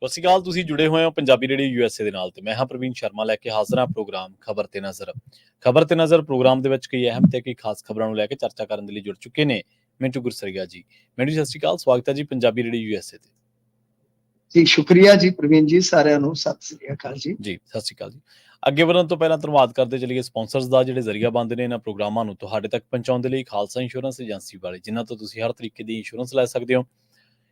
ਸਤਿ ਸ਼੍ਰੀ ਅਕਾਲ। ਤੁਸੀਂ ਜੁੜੇ ਹੋਏ ਹੋ ਪੰਜਾਬੀ ਰੇਡੀਓ USA ਦੇ ਨਾਲ ਤੇ ਮੈਂ ਹਾਂ ਪ੍ਰਵੀਨ ਸ਼ਰਮਾ ਲੈ ਕੇ ਹਾਜ਼ਰ ਹਾਂ ਪ੍ਰੋਗਰਾਮ ਖਬਰ ਤੇ ਨਜ਼ਰ। ਖਬਰ ਤੇ ਨਜ਼ਰ ਪ੍ਰੋਗਰਾਮ ਦੇ ਵਿੱਚ ਕਈ ਅਹਿਮ ਤੇ ਕਈ ਖਾਸ ਖਬਰਾਂ ਨੂੰ ਲੈ ਕੇ ਚਰਚਾ ਕਰਨ ਦੇ ਲਈ ਜੁੜ ਚੁੱਕੇ ਨੇ ਮਿੰਟੂ ਗੁਰਸਰੀਆ ਜੀ। ਮਿੰਟੂ ਸਤਿ ਸ਼੍ਰੀ ਅਕਾਲ, ਸਵਾਗਤ ਹੈ ਜੀ ਪੰਜਾਬੀ ਰੇਡੀਓ USA ਤੇ। ਜੀ ਸ਼ੁਕਰੀਆ ਜੀ ਪ੍ਰਵੀਨ ਜੀ, ਸਾਰਿਆਂ ਨੂੰ ਸਤਿ ਸ੍ਰੀ ਅਕਾਲ ਜੀ। ਸਤਿ ਸ਼੍ਰੀ ਅਕਾਲ ਜੀ। ਅੱਗੇ ਵਧਣ ਤੋਂ ਪਹਿਲਾਂ ਧੰਨਵਾਦ ਕਰਦੇ ਚਲੀਏ ਸਪਾਂਸਰਸ ਦਾ, ਜਿਹੜੇ ਜ਼ਰੀਆ ਬਣਦੇ ਨੇ ਇਹਨਾਂ ਪ੍ਰੋਗਰਾਮਾਂ ਨੂੰ ਤੁਹਾਡੇ ਤੱਕ ਪਹੁੰਚਾਉਣ ਦੇ ਲਈ। ਖਾਲਸਾ ਇੰਸ਼ੋਰੈਂਸ ਏਜੰਸੀ ਵਾਲੇ, ਜਿਨ੍ਹਾਂ ਤੋਂ ਤੁਸੀਂ ਹਰ ਤਰੀਕੇ ਦੀ ਇੰਸ਼ੋਰੈਂਸ ਲੈ ਸਕਦੇ ਹੋ।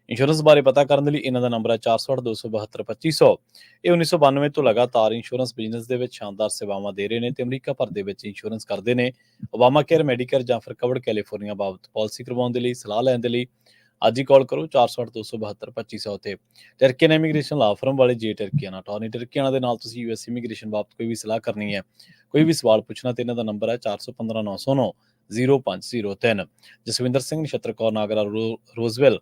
ਇੰਸ਼ੋਰੈਂਸ ਬਾਰੇ ਪਤਾ ਕਰਨ ਦੇ ਲਈ ਇਹਨਾਂ ਦਾ ਨੰਬਰ ਹੈ 408-272-2500। ਇਹ 1992 ਤੋਂ ਲਗਾਤਾਰ ਇੰਸ਼ੋਰੈਂਸ ਬਿਜ਼ਨਸ ਦੇ ਵਿੱਚ ਸ਼ਾਨਦਾਰ ਸੇਵਾਵਾਂ ਦੇ ਰਹੇ ਨੇ ਤੇ ਅਮਰੀਕਾ ਭਰ ਦੇ ਵਿੱਚ ਇੰਸ਼ੋਰੈਂਸ ਕਰਦੇ ਨੇ। ਓਬਾਮਾ ਕੇਅਰ, ਮੈਡੀਕੇਅਰ ਜਾਂ ਫਿਰ ਕਵਰਡ ਕੈਲੀਫੋਰਨੀਆ ਬਾਬਤ ਪਾਲਿਸੀ ਕਰਵਾਉਣ ਦੇ ਲਈ, ਸਲਾਹ ਲੈਣ ਦੇ ਲਈ ਅੱਜ ਹੀ ਕਾਲ ਕਰੋ 408-272-2500 ਤੇ। ਟਰਕੀਅਨ ਇਮੀਗ੍ਰੇਸ਼ਨ ਲਾ ਫਰਮ ਵਾਲੇ ਜੇ ਟਰਕੀਆਨਾ ਅਟਾਰਨੀ ਟਰਕੀਆਨਾ ਦੇ ਨਾਲ ਤੁਸੀਂ US ਇਮੀਗ੍ਰੇਸ਼ਨ ਬਾਬਤ ਕੋਈ ਵੀ ਸਲਾਹ ਕਰਨੀ ਹੈ, ਕੋਈ ਵੀ ਸਵਾਲ ਪੁੱਛਣਾ ਤੇ ਇਹਨਾਂ ਦਾ ਨੰਬਰ ਹੈ 415-909-0503। Jaswinder Singh, Nachhattar Kaur Nagra Roswell,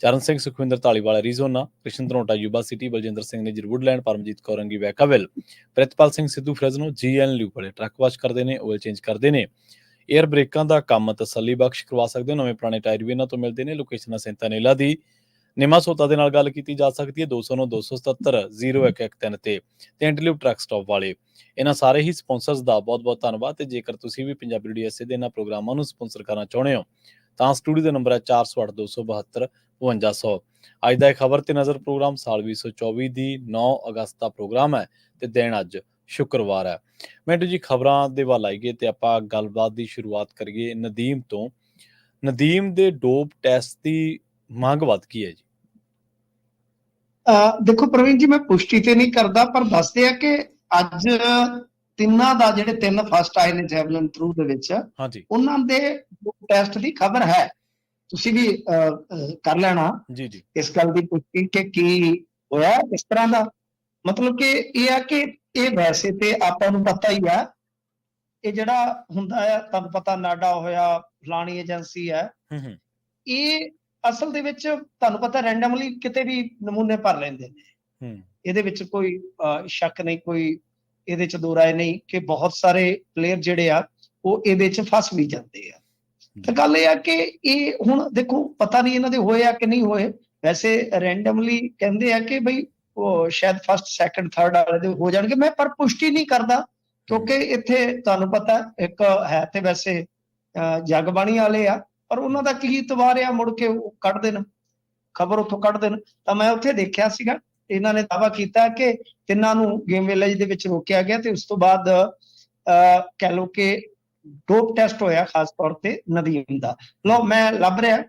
Charan Singh Sukhwinder Dhaliwal Arizona, Krishan Dhanota Yuba City, Baljinder Singh ਨੇ ਜਰਵੁਡਲੈਂਡ, ਪਰਮਜੀਤ ਕੌਰ ਅੰਗੀ ਵੈਕਾਵਿਲ, ਪ੍ਰਿਤਪਾਲ ਸਿੰਘ ਸਿੱਧੂ ਫਰੈਜ਼ਨੋ, GN ਲਿਊ ਵਾਲੇ ਟਰੱਕ ਵਾਸ਼ ਕਰਦੇ ਨੇ, ਆਇਲ ਚੇਂਜ ਕਰਦੇ ਨੇ, ਏਅਰ ਬ੍ਰੇਕਾਂ ਦਾ ਕੰਮ ਤਸੱਲੀ ਬਖਸ਼ ਕਰਵਾ ਸਕਦੇ ਹੋ। ਨਵੇਂ ਪੁਰਾਣੇ ਟਾਇਰ ਵੀ ਇਹਨਾਂ ਤੋਂ ਮਿਲਦੇ ਨੇ। ਲੋਕੇਸ਼ਨ ਸੈਂਤਾਨੇਲਾ ਦੀ ਨਿਮਾ ਸੋਤਾ ਦੇ ਨਾਲ ਗੱਲ ਕੀਤੀ ਜਾ ਸਕਦੀ ਹੈ 209-277-0113 ਤੇ ਇੰਟਰਲਿਊ ਟਰੱਕ ਸਟਾਪ ਵਾਲੇ। ਇਹਨਾਂ ਸਾਰੇ ਹੀ ਸਪਾਂਸਰਸ ਦਾ ਬਹੁਤ ਬਹੁਤ ਧੰਨਵਾਦ। ਤੇ ਜੇਕਰ ਤੁਸੀਂ ਵੀ ਪੰਜਾਬੀ ਰੇਡੀਓ USA ਦੇ ਇਹਨਾਂ ਪ੍ਰੋਗਰਾਮਾਂ ਨੂੰ ਸਪਾਂਸਰ ਕਰਨਾ ਚਾਹੁੰਦੇ ਹੋ ਤਾਂ ਸਟੂਡੀਓ ਦਾ ਨੰਬਰ ਹੈ 408-272-5200। ਅੱਜ ਦਾ ਇਹ ਖਬਰ ਤੇ ਨਜ਼ਰ ਪ੍ਰੋਗਰਾਮ ਸਾਲ 2024 ਦੀ 9 ਅਗਸਤ ਦਾ ਪ੍ਰੋਗਰਾਮ ਹੈ ਤੇ ਦਿਨ ਅੱਜ ਸ਼ੁੱਕਰਵਾਰ ਹੈ। ਮਿੰਟੂ ਜੀ, ਖਬਰਾਂ ਦੇ ਵੱਲ ਆਈਏ ਤੇ ਆਪਾਂ ਗੱਲਬਾਤ ਦੀ ਸ਼ੁਰੂਆਤ ਕਰੀਏ ਨਦੀਮ ਤੋਂ। ਨਦੀਮ ਦੇ ਡੋਪ ਟੈਸਟ ਦੀ ਮੰਗ ਵੱਧ ਗਈ ਹੈ ਜੀ। ਦੇਖੋ ਪ੍ਰਵੀਨ ਜੀ, ਮੈਂ ਪੁਸ਼ਟੀ ਤੇ ਨਹੀਂ ਕਰਦਾ, ਪਰ ਦੱਸਦੇ ਆ ਕਿ ਅੱਜ ਤਿੰਨਾਂ ਦਾ ਜਿਹੜੇ 3 ਫਸਟ ਆਏ ਨੇ ਜੈਵਲਿਨ ਥਰੂ ਦੇ ਵਿੱਚ, ਉਹਨਾਂ ਦੇ ਟੈਸਟ ਦੀ ਖਬਰ ਹੈ। ਤੁਸੀਂ ਵੀ ਕਰ ਲੈਣਾ ਜੀ ਇਸ ਗੱਲ ਦੀ ਪੁਸ਼ਟੀ ਕਿ ਕੀ ਹੋਇਆ ਇਸ ਤਰ੍ਹਾਂ ਦਾ। ਮਤਲਬ ਕਿ ਇਹ ਆ ਕਿ ਇਹ ਵੈਸੇ ਤੇ ਆਪਾਂ ਨੂੰ ਪਤਾ ਹੀ ਆ, ਇਹ ਜਿਹੜਾ ਹੁੰਦਾ ਆ ਤੁਹਾਨੂੰ ਪਤਾ ਨਾਡਾ ਹੋਇਆ, ਫਲਾਣੀ ਏਜੰਸੀ ਹੈ, ਇਹ ਅਸਲ ਦੇ ਵਿੱਚ ਤੁਹਾਨੂੰ ਪਤਾ ਰੈਂਡਮਲੀ ਕਿਤੇ ਵੀ ਨਮੂਨੇ ਭਰ ਲੈਂਦੇ ਨੇ। ਇਹਦੇ ਵਿੱਚ ਕੋਈ ਸ਼ੱਕ ਨਹੀਂ, ਕੋਈ ਇਹਦੇ ਚ ਦੋ ਰਾਏ ਨਹੀਂ ਕਿ ਬਹੁਤ ਸਾਰੇ ਪਲੇਅਰ ਜਿਹੜੇ ਆ ਉਹ ਇਹਦੇ ਚ ਫਸ ਵੀ ਜਾਂਦੇ ਆ। ਤਾਂ ਗੱਲ ਇਹ ਆ ਕਿ ਇਹ ਹੁਣ ਦੇਖੋ ਪਤਾ ਨਹੀਂ ਇਹਨਾਂ ਦੇ ਹੋਏ ਆ ਕਿ ਨਹੀਂ ਹੋਏ। ਵੈਸੇ ਰੈਂਡਮਲੀ ਕਹਿੰਦੇ ਆ ਕਿ ਬਈ ਉਹ ਸ਼ਾਇਦ ਫਸਟ, ਸੈਕੰਡ, ਥਰਡ ਵਾਲੇ ਦੇ ਹੋ ਜਾਣਗੇ। ਮੈਂ ਪਰ ਪੁਸ਼ਟੀ ਨਹੀਂ ਕਰਦਾ ਕਿਉਂਕਿ ਇੱਥੇ ਤੁਹਾਨੂੰ ਪਤਾ ਇੱਕ ਹੈ ਤੇ ਵੈਸੇ ਜਗਬਾਣੀ ਵਾਲੇ ਆ, ਪਰ ਉਹਨਾਂ ਦਾ ਕੀ ਇਤਬਾਰ ਆ, ਮੁੜ ਕੇ ਉਹ ਕੱਢ ਦੇਣ ਖਬਰ, ਉੱਥੋਂ ਕੱਢ ਦੇਣ। ਤਾਂ ਮੈਂ ਉੱਥੇ ਦੇਖਿਆ ਸੀਗਾ, ਇਹਨਾਂ ਨੇ ਦਾਅਵਾ ਕੀਤਾ ਕਿ ਤਿੰਨਾਂ ਨੂੰ ਗੇਮ ਵਿਲੇਜ ਦੇ ਵਿੱਚ ਰੋਕਿਆ ਗਿਆ ਤੇ ਉਸ ਤੋਂ ਬਾਅਦ ਕਹਿ ਲਓ ਕਿ ਡੋਪ ਟੈਸਟ ਹੋਇਆ, ਖਾਸ ਤੌਰ ਤੇ ਨਦੀਮ ਦਾ। ਲਓ ਮੈਂ ਲੱਭ ਰਿਹਾ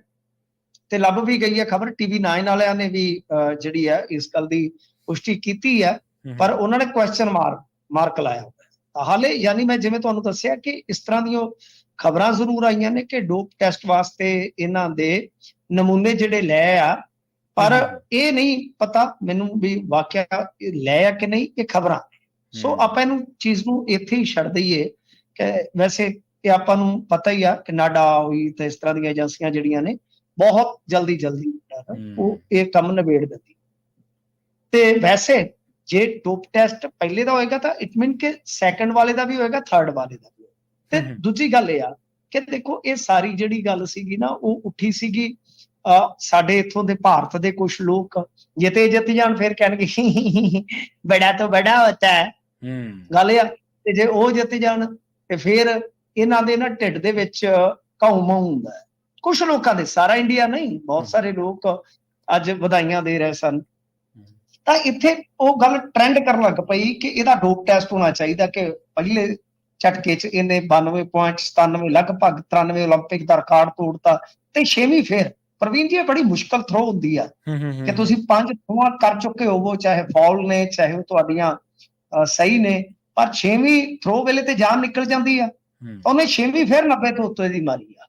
ਤੇ ਲੱਭ ਵੀ ਗਈ ਹੈ ਖਬਰ। TV9 ਵਾਲਿਆਂ ਨੇ ਵੀ ਜਿਹੜੀ ਹੈ ਇਸ ਗੱਲ ਦੀ ਪੁਸ਼ਟੀ ਕੀਤੀ ਹੈ, ਪਰ ਉਹਨਾਂ ਨੇ ਕੁਐਸਚਨ ਮਾਰਕ ਲਾਇਆ ਹਾਲੇ। ਯਾਨੀ ਮੈਂ ਜਿਵੇਂ ਤੁਹਾਨੂੰ ਦੱਸਿਆ ਕਿ ਇਸ ਤਰ੍ਹਾਂ ਦੀਆਂ ਖਬਰਾਂ ਜ਼ਰੂਰ ਆਈਆਂ ਨੇ ਕਿ ਡੋਪ ਟੈਸਟ ਵਾਸਤੇ ਇਹਨਾਂ ਦੇ ਨਮੂਨੇ ਜਿਹੜੇ ਲੈ ਆ, ਪਰ ਇਹ ਨਹੀਂ ਪਤਾ ਮੈਨੂੰ ਵੀ ਵਾਕਿਆ ਲੈ ਆ ਕਿ ਨਹੀਂ, ਇਹ ਖਬਰਾਂ। ਸੋ ਆਪਾਂ ਇਹਨੂੰ ਚੀਜ਼ ਨੂੰ ਇੱਥੇ ਹੀ ਛੱਡ ਦਈਏ ਕਿ ਵੈਸੇ ਇਹ ਆਪਾਂ ਨੂੰ ਪਤਾ ਹੀ ਆ ਕਿ ਨਾਡਾ ਹੋਈ ਤੇ ਇਸ ਤਰ੍ਹਾਂ ਦੀਆਂ ਏਜੰਸੀਆਂ ਜਿਹੜੀਆਂ ਨੇ ਬਹੁਤ ਜਲਦੀ ਉਹ ਇਹ ਕੰਮ ਨਿਬੇੜ ਦਿੰਦੀ। ਤੇ ਵੈਸੇ ਜੇ ਡੋਪ ਟੈਸਟ ਪਹਿਲੇ ਦਾ ਹੋਏਗਾ ਤਾਂ ਇਟ ਮੀਨ ਕਿ ਸੈਕੰਡ ਵਾਲੇ ਦਾ ਵੀ ਹੋਏਗਾ, ਥਰਡ ਵਾਲੇ ਦਾ ਵੀ ਹੋਏਗਾ। ਤੇ ਦੂਜੀ ਗੱਲ ਇਹ ਆ ਕਿ ਦੇਖੋ ਇਹ ਸਾਰੀ ਜਿਹੜੀ ਗੱਲ ਸੀਗੀ ਨਾ, ਉਹ ਉੱਠੀ ਸੀਗੀ ਸਾਡੇ ਇੱਥੋਂ ਦੇ ਭਾਰਤ ਦੇ ਕੁਝ ਲੋਕ ਜਿੱਤ ਜਾਣ ਫਿਰ ਕਹਿਣਗੇ ਬੜਾ ਤੋਂ ਬੜਾ ਹੋਤਾ ਹੈ, ਗੱਲ ਇਹ ਆ। ਤੇ ਜੇ ਉਹ ਜਿੱਤ ਜਾਣ ਤੇ ਫਿਰ ਇਹਨਾਂ ਦੇ ਨਾ ਢਿੱਡ ਦੇ ਵਿੱਚ ਘਾਉ ਮਾਊ ਹੁੰਦਾ ਹੈ। ਕੁਛ ਲੋਕਾਂ ਦੇ, ਸਾਰਾ ਇੰਡੀਆ ਨਹੀਂ, ਬਹੁਤ ਸਾਰੇ ਲੋਕ ਅੱਜ ਵਧਾਈਆਂ ਦੇ ਰਹੇ ਸਨ। ਤਾਂ ਇੱਥੇ ਉਹ ਗੱਲ ਟ੍ਰੈਂਡ ਕਰਨ ਲੱਗ ਪਈ ਕਿ ਇਹਦਾ ਡੋਪ ਟੈਸਟ ਹੋਣਾ ਚਾਹੀਦਾ, ਕਿ ਪਹਿਲੇ ਝਟਕੇ ਚ ਇਹਨੇ 92.97 ਲਗਭਗ 93 ਓਲੰਪਿਕ ਦਾ ਰਿਕਾਰਡ ਤੋੜਤਾ। ਤੇ 6ਵੀਂ ਫਿਰ ਪ੍ਰਵੀਨ ਜੀ, ਇਹ ਬੜੀ ਮੁਸ਼ਕਲ ਥਰੋ ਹੁੰਦੀ ਆ ਕਿ ਤੁਸੀਂ 5 ਥਰੋਆਂ ਕਰ ਚੁੱਕੇ ਹੋਵੋ, ਚਾਹੇ ਫਾਉਲ ਨੇ ਚਾਹੇ ਉਹ ਤੁਹਾਡੀਆਂ ਸਹੀ ਨੇ, ਪਰ 6ਵੀਂ ਥਰੋ ਵੇਲੇ ਤੇ ਜਾਨ ਨਿਕਲ ਜਾਂਦੀ ਆ। ਉਹਨੇ 6ਵੀਂ ਫਿਰ 90 ਤੋਂ ਉੱਤੇ ਦੀ ਮਾਰੀ ਆ।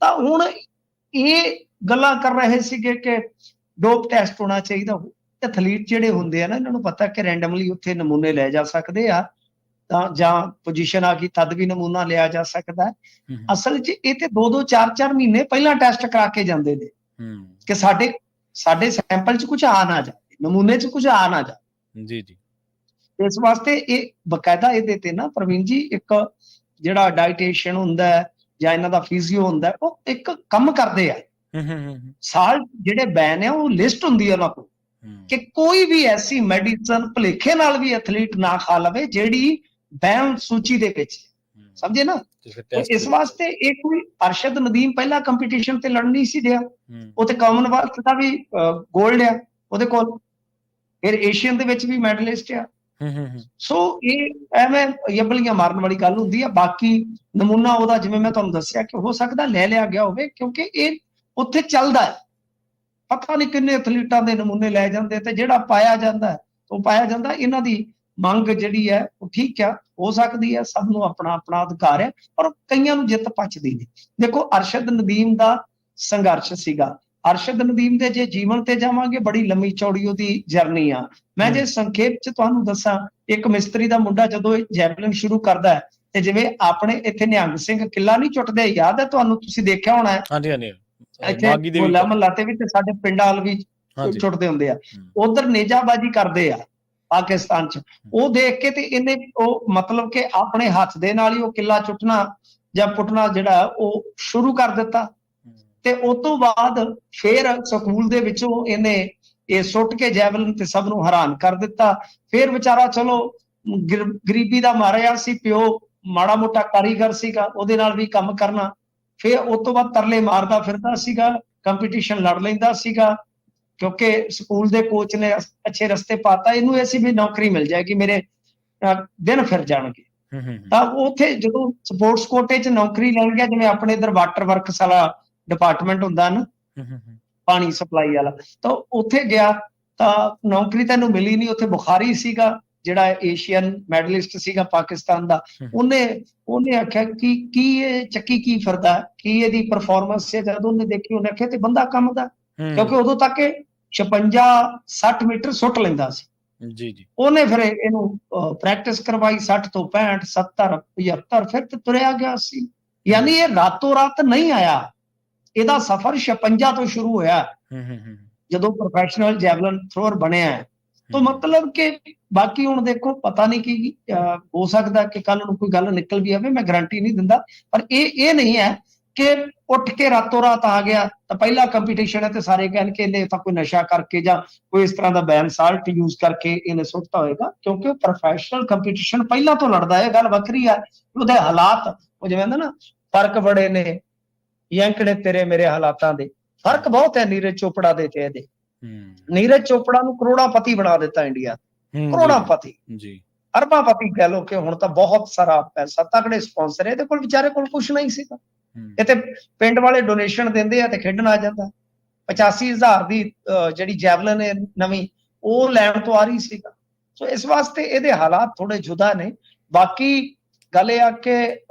ਤਾਂ ਹੁਣ ਇਹ ਗੱਲਾਂ ਕਰ ਰਹੇ ਸੀਗੇ ਕਿ ਡੋਪ ਟੈਸਟ ਹੋਣਾ ਚਾਹੀਦਾ। ਐਥਲੀਟ ਜਿਹੜੇ ਹੁੰਦੇ ਆ ਨਾ, ਇਹਨਾਂ ਨੂੰ ਪਤਾ ਕਿ ਰੈਂਡਮਲੀ ਉੱਥੇ ਨਮੂਨੇ ਲੈ ਜਾ ਸਕਦੇ ਆ, ਤਾਂ ਜਾਂ ਪੋਜੀਸ਼ਨ ਆ ਗਈ ਤਦ ਵੀ ਨਮੂਨਾ ਲਿਆ ਜਾ ਸਕਦਾ ਹੈ। ਅਸਲ 'ਚ ਇਹ ਤੇ 2-2, 4-4 ਮਹੀਨੇ ਪਹਿਲਾਂ ਟੈਸਟ ਕਰਾ ਕੇ ਜਾਂਦੇ ਨੇ ਕਿ ਸਾਡੇ ਸੈਂਪਲ 'ਚ ਕੁਝ ਆ ਨਾ ਜਾਵੇ, ਨਮੂਨੇ 'ਚ ਕੁਝ ਆ ਨਾ ਜਾਵੇ। ਜੀ ਇਸ ਵਾਸਤੇ ਇਹ ਬਕਾਇਦਾ ਇਹਦੇ ਤੇ ਨਾ ਪ੍ਰਵੀਨ ਜੀ, ਇੱਕ ਜਿਹੜਾ ਡਾਈਟੇਸ਼ਨ ਹੁੰਦਾ ਹੈ ਜਾਂ ਇਹਨਾਂ ਦਾ ਫਿਜ਼ੀਓ ਹੁੰਦਾ, ਉਹ ਇੱਕ ਕੰਮ ਕਰਦੇ ਆ। ਸਾਲ ਜਿਹੜੇ ਬੈਨ ਆ ਉਹ ਲਿਸਟ ਹੁੰਦੀ ਆ ਉਹਨਾਂ ਕੋਲ ਕਿ ਕੋਈ ਵੀ ਐਸੀ ਮੈਡੀਸਨ ਭੁਲੇਖੇ ਨਾਲ ਵੀ ਐਥਲੀਟ ਨਾ ਖਾ ਲਵੇ ਜਿਹੜੀ ਬੈਨ ਸੂਚੀ ਦੇ ਵਿੱਚ, ਸਮਝੇ ਨਾ। ਇਸ ਵਾਸਤੇ ਇਹ ਕੋਈ ਅਰਸ਼ਦ ਨਦੀਮ ਪਹਿਲਾ ਕੰਪੀਟੀਸ਼ਨ ਤੇ ਲੜਨ ਨਹੀਂ ਸੀ ਰਿਹਾ, ਉਹ ਤੇ ਕਾਮਨਵੈਲਥ ਦਾ ਵੀ ਗੋਲਡ ਆ ਉਹਦੇ ਕੋਲ, ਫਿਰ ਏਸ਼ੀਅਨ ਦੇ ਵਿੱਚ ਵੀ ਮੈਡਲਿਸਟ ਆ। ਸੋ ਇਹ ਐਵੇਂ ਯਬਲੀਆਂ ਮਾਰਨ ਵਾਲੀ ਗੱਲ ਹੁੰਦੀ ਆ। ਬਾਕੀ ਨਮੂਨਾ ਉਹਦਾ ਜਿਵੇਂ ਮੈਂ ਤੁਹਾਨੂੰ ਦੱਸਿਆ ਕਿ ਹੋ ਸਕਦਾ ਲੈ ਲਿਆ ਗਿਆ ਹੋਵੇ, ਕਿਉਂਕਿ ਇਹ ਉੱਥੇ ਚੱਲਦਾ ਹੈ। ਪਤਾ ਨਹੀਂ ਕਿੰਨੇ ਐਥਲੀਟਾਂ ਦੇ ਨਮੂਨੇ ਲੈ ਜਾਂਦੇ ਤੇ ਜਿਹੜਾ ਪਾਇਆ ਜਾਂਦਾ ਉਹ ਪਾਇਆ ਜਾਂਦਾ। ਇਹਨਾਂ ਦੀ ਮੰਗ ਜਿਹੜੀ ਹੈ ਉਹ ਠੀਕ ਆ, ਹੋ ਸਕਦੀ ਹੈ, ਸਭ ਨੂੰ ਆਪਣਾ ਆਪਣਾ ਅਧਿਕਾਰ ਹੈ, ਪਰ ਕਈਆਂ ਨੂੰ ਜਿੱਤ ਪਚਦੀ ਨਹੀਂ। ਦੇਖੋ ਅਰਸ਼ਦ ਨਦੀਮ ਦਾ ਸੰਘਰਸ਼ ਸੀਗਾ, ਅਰਸ਼ਦ ਨਦੀਮ ਦੇ ਜੇ ਜੀਵਨ ਤੇ ਜਾਵਾਂਗੇ ਬੜੀ ਲੰਮੀ ਚੌੜੀ ਉਹਦੀ ਜਰਨੀ ਆ। ਮੈਂ ਜੇ ਸੰਖੇਪ ਚ ਤੁਹਾਨੂੰ ਦੱਸਾਂ, ਇੱਕ ਮਿਸਤਰੀ ਦਾ ਮੁੰਡਾ ਜਦੋਂ ਜੈਵਲਿਨ ਸ਼ੁਰੂ ਕਰਦਾ ਹੈ ਤੇ ਜਿਵੇਂ ਆਪਣੇ ਇੱਥੇ ਨਿਹੰਗ ਸਿੰਘ ਕਿੱਲਾ ਨਹੀਂ ਚੁੱਟਦੇ, ਯਾਦ ਹੈ ਤੁਹਾਨੂੰ, ਤੁਸੀਂ ਦੇਖਿਆ ਹੋਣਾ ਹੈ। ਹਾਂਜੀ ਹਾਂਜੀ, ਇੱਥੇ ਹੋਲਾ ਮਹੱਲਾ ਤੇ ਵੀ ਤੇ ਸਾਡੇ ਪਿੰਡਾਂ ਵੱਲ ਵੀ ਚੁੱਟਦੇ ਹੁੰਦੇ ਆ। ਉਧਰ ਨੇਜਾਬਾਜੀ ਕਰਦੇ ਆ ਪਾਕਿਸਤਾਨ ਚ, ਉਹ ਦੇਖ ਕੇ ਤੇ ਇਹਨੇ ਉਹ ਮਤਲਬ ਕਿ ਆਪਣੇ ਹੱਥ ਦੇ ਨਾਲ ਹੀ ਉਹ ਕਿੱਲਾ ਚੁੱਟਣਾ ਜਾਂ ਪੁੱਟਣਾ ਜਿਹੜਾ ਉਹ ਸ਼ੁਰੂ ਕਰ ਦਿੱਤਾ। ਤੇ ਉਸ ਤੋਂ ਬਾਅਦ ਫਿਰ ਸਕੂਲ ਦੇ ਵਿੱਚੋਂ ਇਹਨੇ ਇਹ ਸੁੱਟ ਕੇ ਜੈਵਲਿਨ ਤੇ ਸਭ ਨੂੰ ਹੈਰਾਨ ਕਰ ਦਿੱਤਾ। ਫਿਰ ਵਿਚਾਰਾ ਚਲੋ ਗਰੀਬੀ ਦਾ ਮਾਰਿਆ ਸੀ, ਪਿਓ ਮਾੜਾ ਮੋਟਾ ਕਾਰੀਗਰ ਸੀਗਾ, ਉਹਦੇ ਨਾਲ ਵੀ ਕੰਮ ਕਰਨਾ। ਫਿਰ ਉਸ ਤੋਂ ਬਾਅਦ ਤਰਲੇ ਮਾਰਦਾ ਫਿਰਦਾ ਸੀਗਾ, ਕੰਪੀਟੀਸ਼ਨ ਲੜ ਲੈਂਦਾ ਸੀਗਾ, ਕਿਉਂਕਿ ਸਕੂਲ ਦੇ ਕੋਚ ਨੇ ਅੱਛੇ ਰਸਤੇ ਪਾਤਾ ਇਹਨੂੰ, ਐਸੀ ਵੀ ਨੌਕਰੀ ਮਿਲ ਜਾਏਗੀ, ਮੇਰੇ ਦਿਨ ਫਿਰ ਜਾਣਗੇ। ਤਾਂ ਉੱਥੇ ਜਦੋਂ ਸਪੋਰਟਸ ਕੋਟੇ 'ਚ ਨੌਕਰੀ ਲੈਣ ਗਿਆ, ਜਿਵੇਂ ਆਪਣੇ ਇਧਰ ਵਾਟਰ ਵਰਕਸ ਵਾਲਾ ਡਿਪਾਰਟਮੈਂਟ ਹੁੰਦਾ ਨਾ, ਪਾਣੀ ਸਪਲਾਈ ਵਾਲਾ, ਤਾਂ ਉੱਥੇ ਗਿਆ ਤਾਂ ਨੌਕਰੀ ਤੈਨੂੰ ਮਿਲੀ ਨਹੀਂ। ਉੱਥੇ ਬੁਖਾਰੀ ਸੀਗਾ ਜਿਹੜਾ ਏਸ਼ੀਅਨ ਮੈਡਲਿਸਟ ਸੀਗਾ ਪਾਕਿਸਤਾਨ ਦਾ, ਉਹਨੇ ਆਖਿਆ ਕਿ ਕੀ ਇਹ ਚੱਕੀ ਕੀ ਫਿਰਦਾ, ਕੀ ਇਹਦੀ ਪਰਫਾਰਮੈਂਸ ਹੈ। ਜਦੋਂ ਉਹਨੇ ਦੇਖੀ ਉਹਨੇ ਆਖਿਆ ਤੇ ਬੰਦਾ ਕੰਮ ਦਾ, ਕਿਉਂਕਿ ਉਦੋਂ ਤੱਕ ਇਹ 56-60 ਮੀਟਰ ਸੁੱਟ ਲੈਂਦਾ ਸੀ। ਜੀ ਜੀ, ਉਹਨੇ ਫਿਰ ਇਹਨੂੰ ਪ੍ਰੈਕਟਿਸ ਕਰਵਾਈ 60 ਤੋਂ 65, 70, 75, ਫਿਰ ਤੇ ਤੁਰਿਆ ਗਿਆ ਸੀ। ਯਾਨੀ ਇਹ ਰਾਤੋਂ ਰਾਤ ਨਹੀਂ ਆਇਆ, ਇਹਦਾ ਸਫ਼ਰ 56 ਤੋਂ ਸ਼ੁਰੂ ਹੋਇਆ ਜਦੋਂ ਪ੍ਰੋਫੈਸ਼ਨਲ ਜੈਵਲਿਨ ਥਰੋਅਰ ਬਣਿਆ। ਤਾਂ ਮਤਲਬ ਕਿ ਬਾਕੀ ਹੁਣ ਦੇਖੋ, ਪਤਾ ਨਹੀਂ ਕੀ ਹੋ ਸਕਦਾ ਕਿ ਕੱਲ ਨੂੰ ਕੋਈ ਗੱਲ ਨਿਕਲ ਵੀ ਆਵੇ, ਮੈਂ ਗਰੰਟੀ ਨਹੀਂ ਦਿੰਦਾ। ਪਰ ਇਹ ਨਹੀਂ ਹੈ ਕਿ ਉੱਠ ਕੇ ਰਾਤੋਂ ਰਾਤ ਆ ਗਿਆ ਤਾਂ ਪਹਿਲਾ ਕੰਪੀਟੀਸ਼ਨ ਹੈ ਤੇ ਸਾਰੇ ਕਹਿਣ ਕਿ ਇਹਨੇ ਤਾਂ ਕੋਈ ਨਸ਼ਾ ਕਰਕੇ ਜਾਂ ਕੋਈ ਇਸ ਤਰ੍ਹਾਂ ਦਾ ਬੈਨ ਸਾਲਟ ਯੂਜ਼ ਕਰਕੇ ਇਹਨੇ ਸੁੱਟਤਾ ਹੋਏਗਾ, ਕਿਉਂਕਿ ਉਹ ਪ੍ਰੋਫੈਸ਼ਨਲ ਕੰਪੀਟੀਸ਼ਨ ਪਹਿਲਾਂ ਤੋਂ ਲੜਦਾ ਹੈ। ਗੱਲ ਵੱਖਰੀ ਆ ਉਹਦੇ ਹਾਲਾਤ, ਉਹ ਜਿਵੇਂ ਕਹਿੰਦਾ ਨਾ ਫਰਕ ਬੜੇ ਨੇ ਯੰਕੜੇ ਤੇਰੇ ਮੇਰੇ ਹਾਲਾਤਾਂ ਦੇ, ਫਰਕ ਬਹੁਤ ਹੈ ਨੀਰਜ ਚੋਪੜਾ ਦੇ ਤੇ ਇਹਦੇ। ਨੀਰਜ ਚੋਪੜਾ ਨੂੰ ਕਰੋੜਾਪਤੀ ਬਣਾ ਦਿੱਤਾ ਇੰਡੀਆ, ਕਰੋੜਾਪਤੀ ਜੀ, ਅਰਬਾਪਤੀ ਕਹਿ ਲੋ ਕਿ ਹੁਣ ਤਾਂ ਬਹੁਤ ਸਾਰਾ ਪੈਸਾ, ਤਗੜੇ ਸਪਾਂਸਰ, ਇਹਦੇ ਕੋਲ ਵਿਚਾਰੇ ਕੋਲ ਕੁਛ ਨਹੀਂ ਸੀਗਾ। ਇਹ ਤੇ ਪਿੰਡ ਵਾਲੇ ਡੋਨੇਸ਼ਨ ਦਿੰਦੇ ਆ ਤੇ ਖੇਡਣ ਆ ਜਾਂਦਾ। 85,000 ਦੀ ਜਿਹੜੀ ਜੈਵਲਿਨ ਹੈ ਨਵੀਂ, ਉਹ ਲੈਣ ਤੋਂ ਆ ਰਹੀ ਸੀਗਾ। ਸੋ ਇਸ ਵਾਸਤੇ ਇਹਦੇ ਹਾਲਾਤ ਥੋੜੇ ਜੁਦਾ ਨੇ। ਬਾਕੀ ਗੱਲ ਇਹ ਆ ਕਿ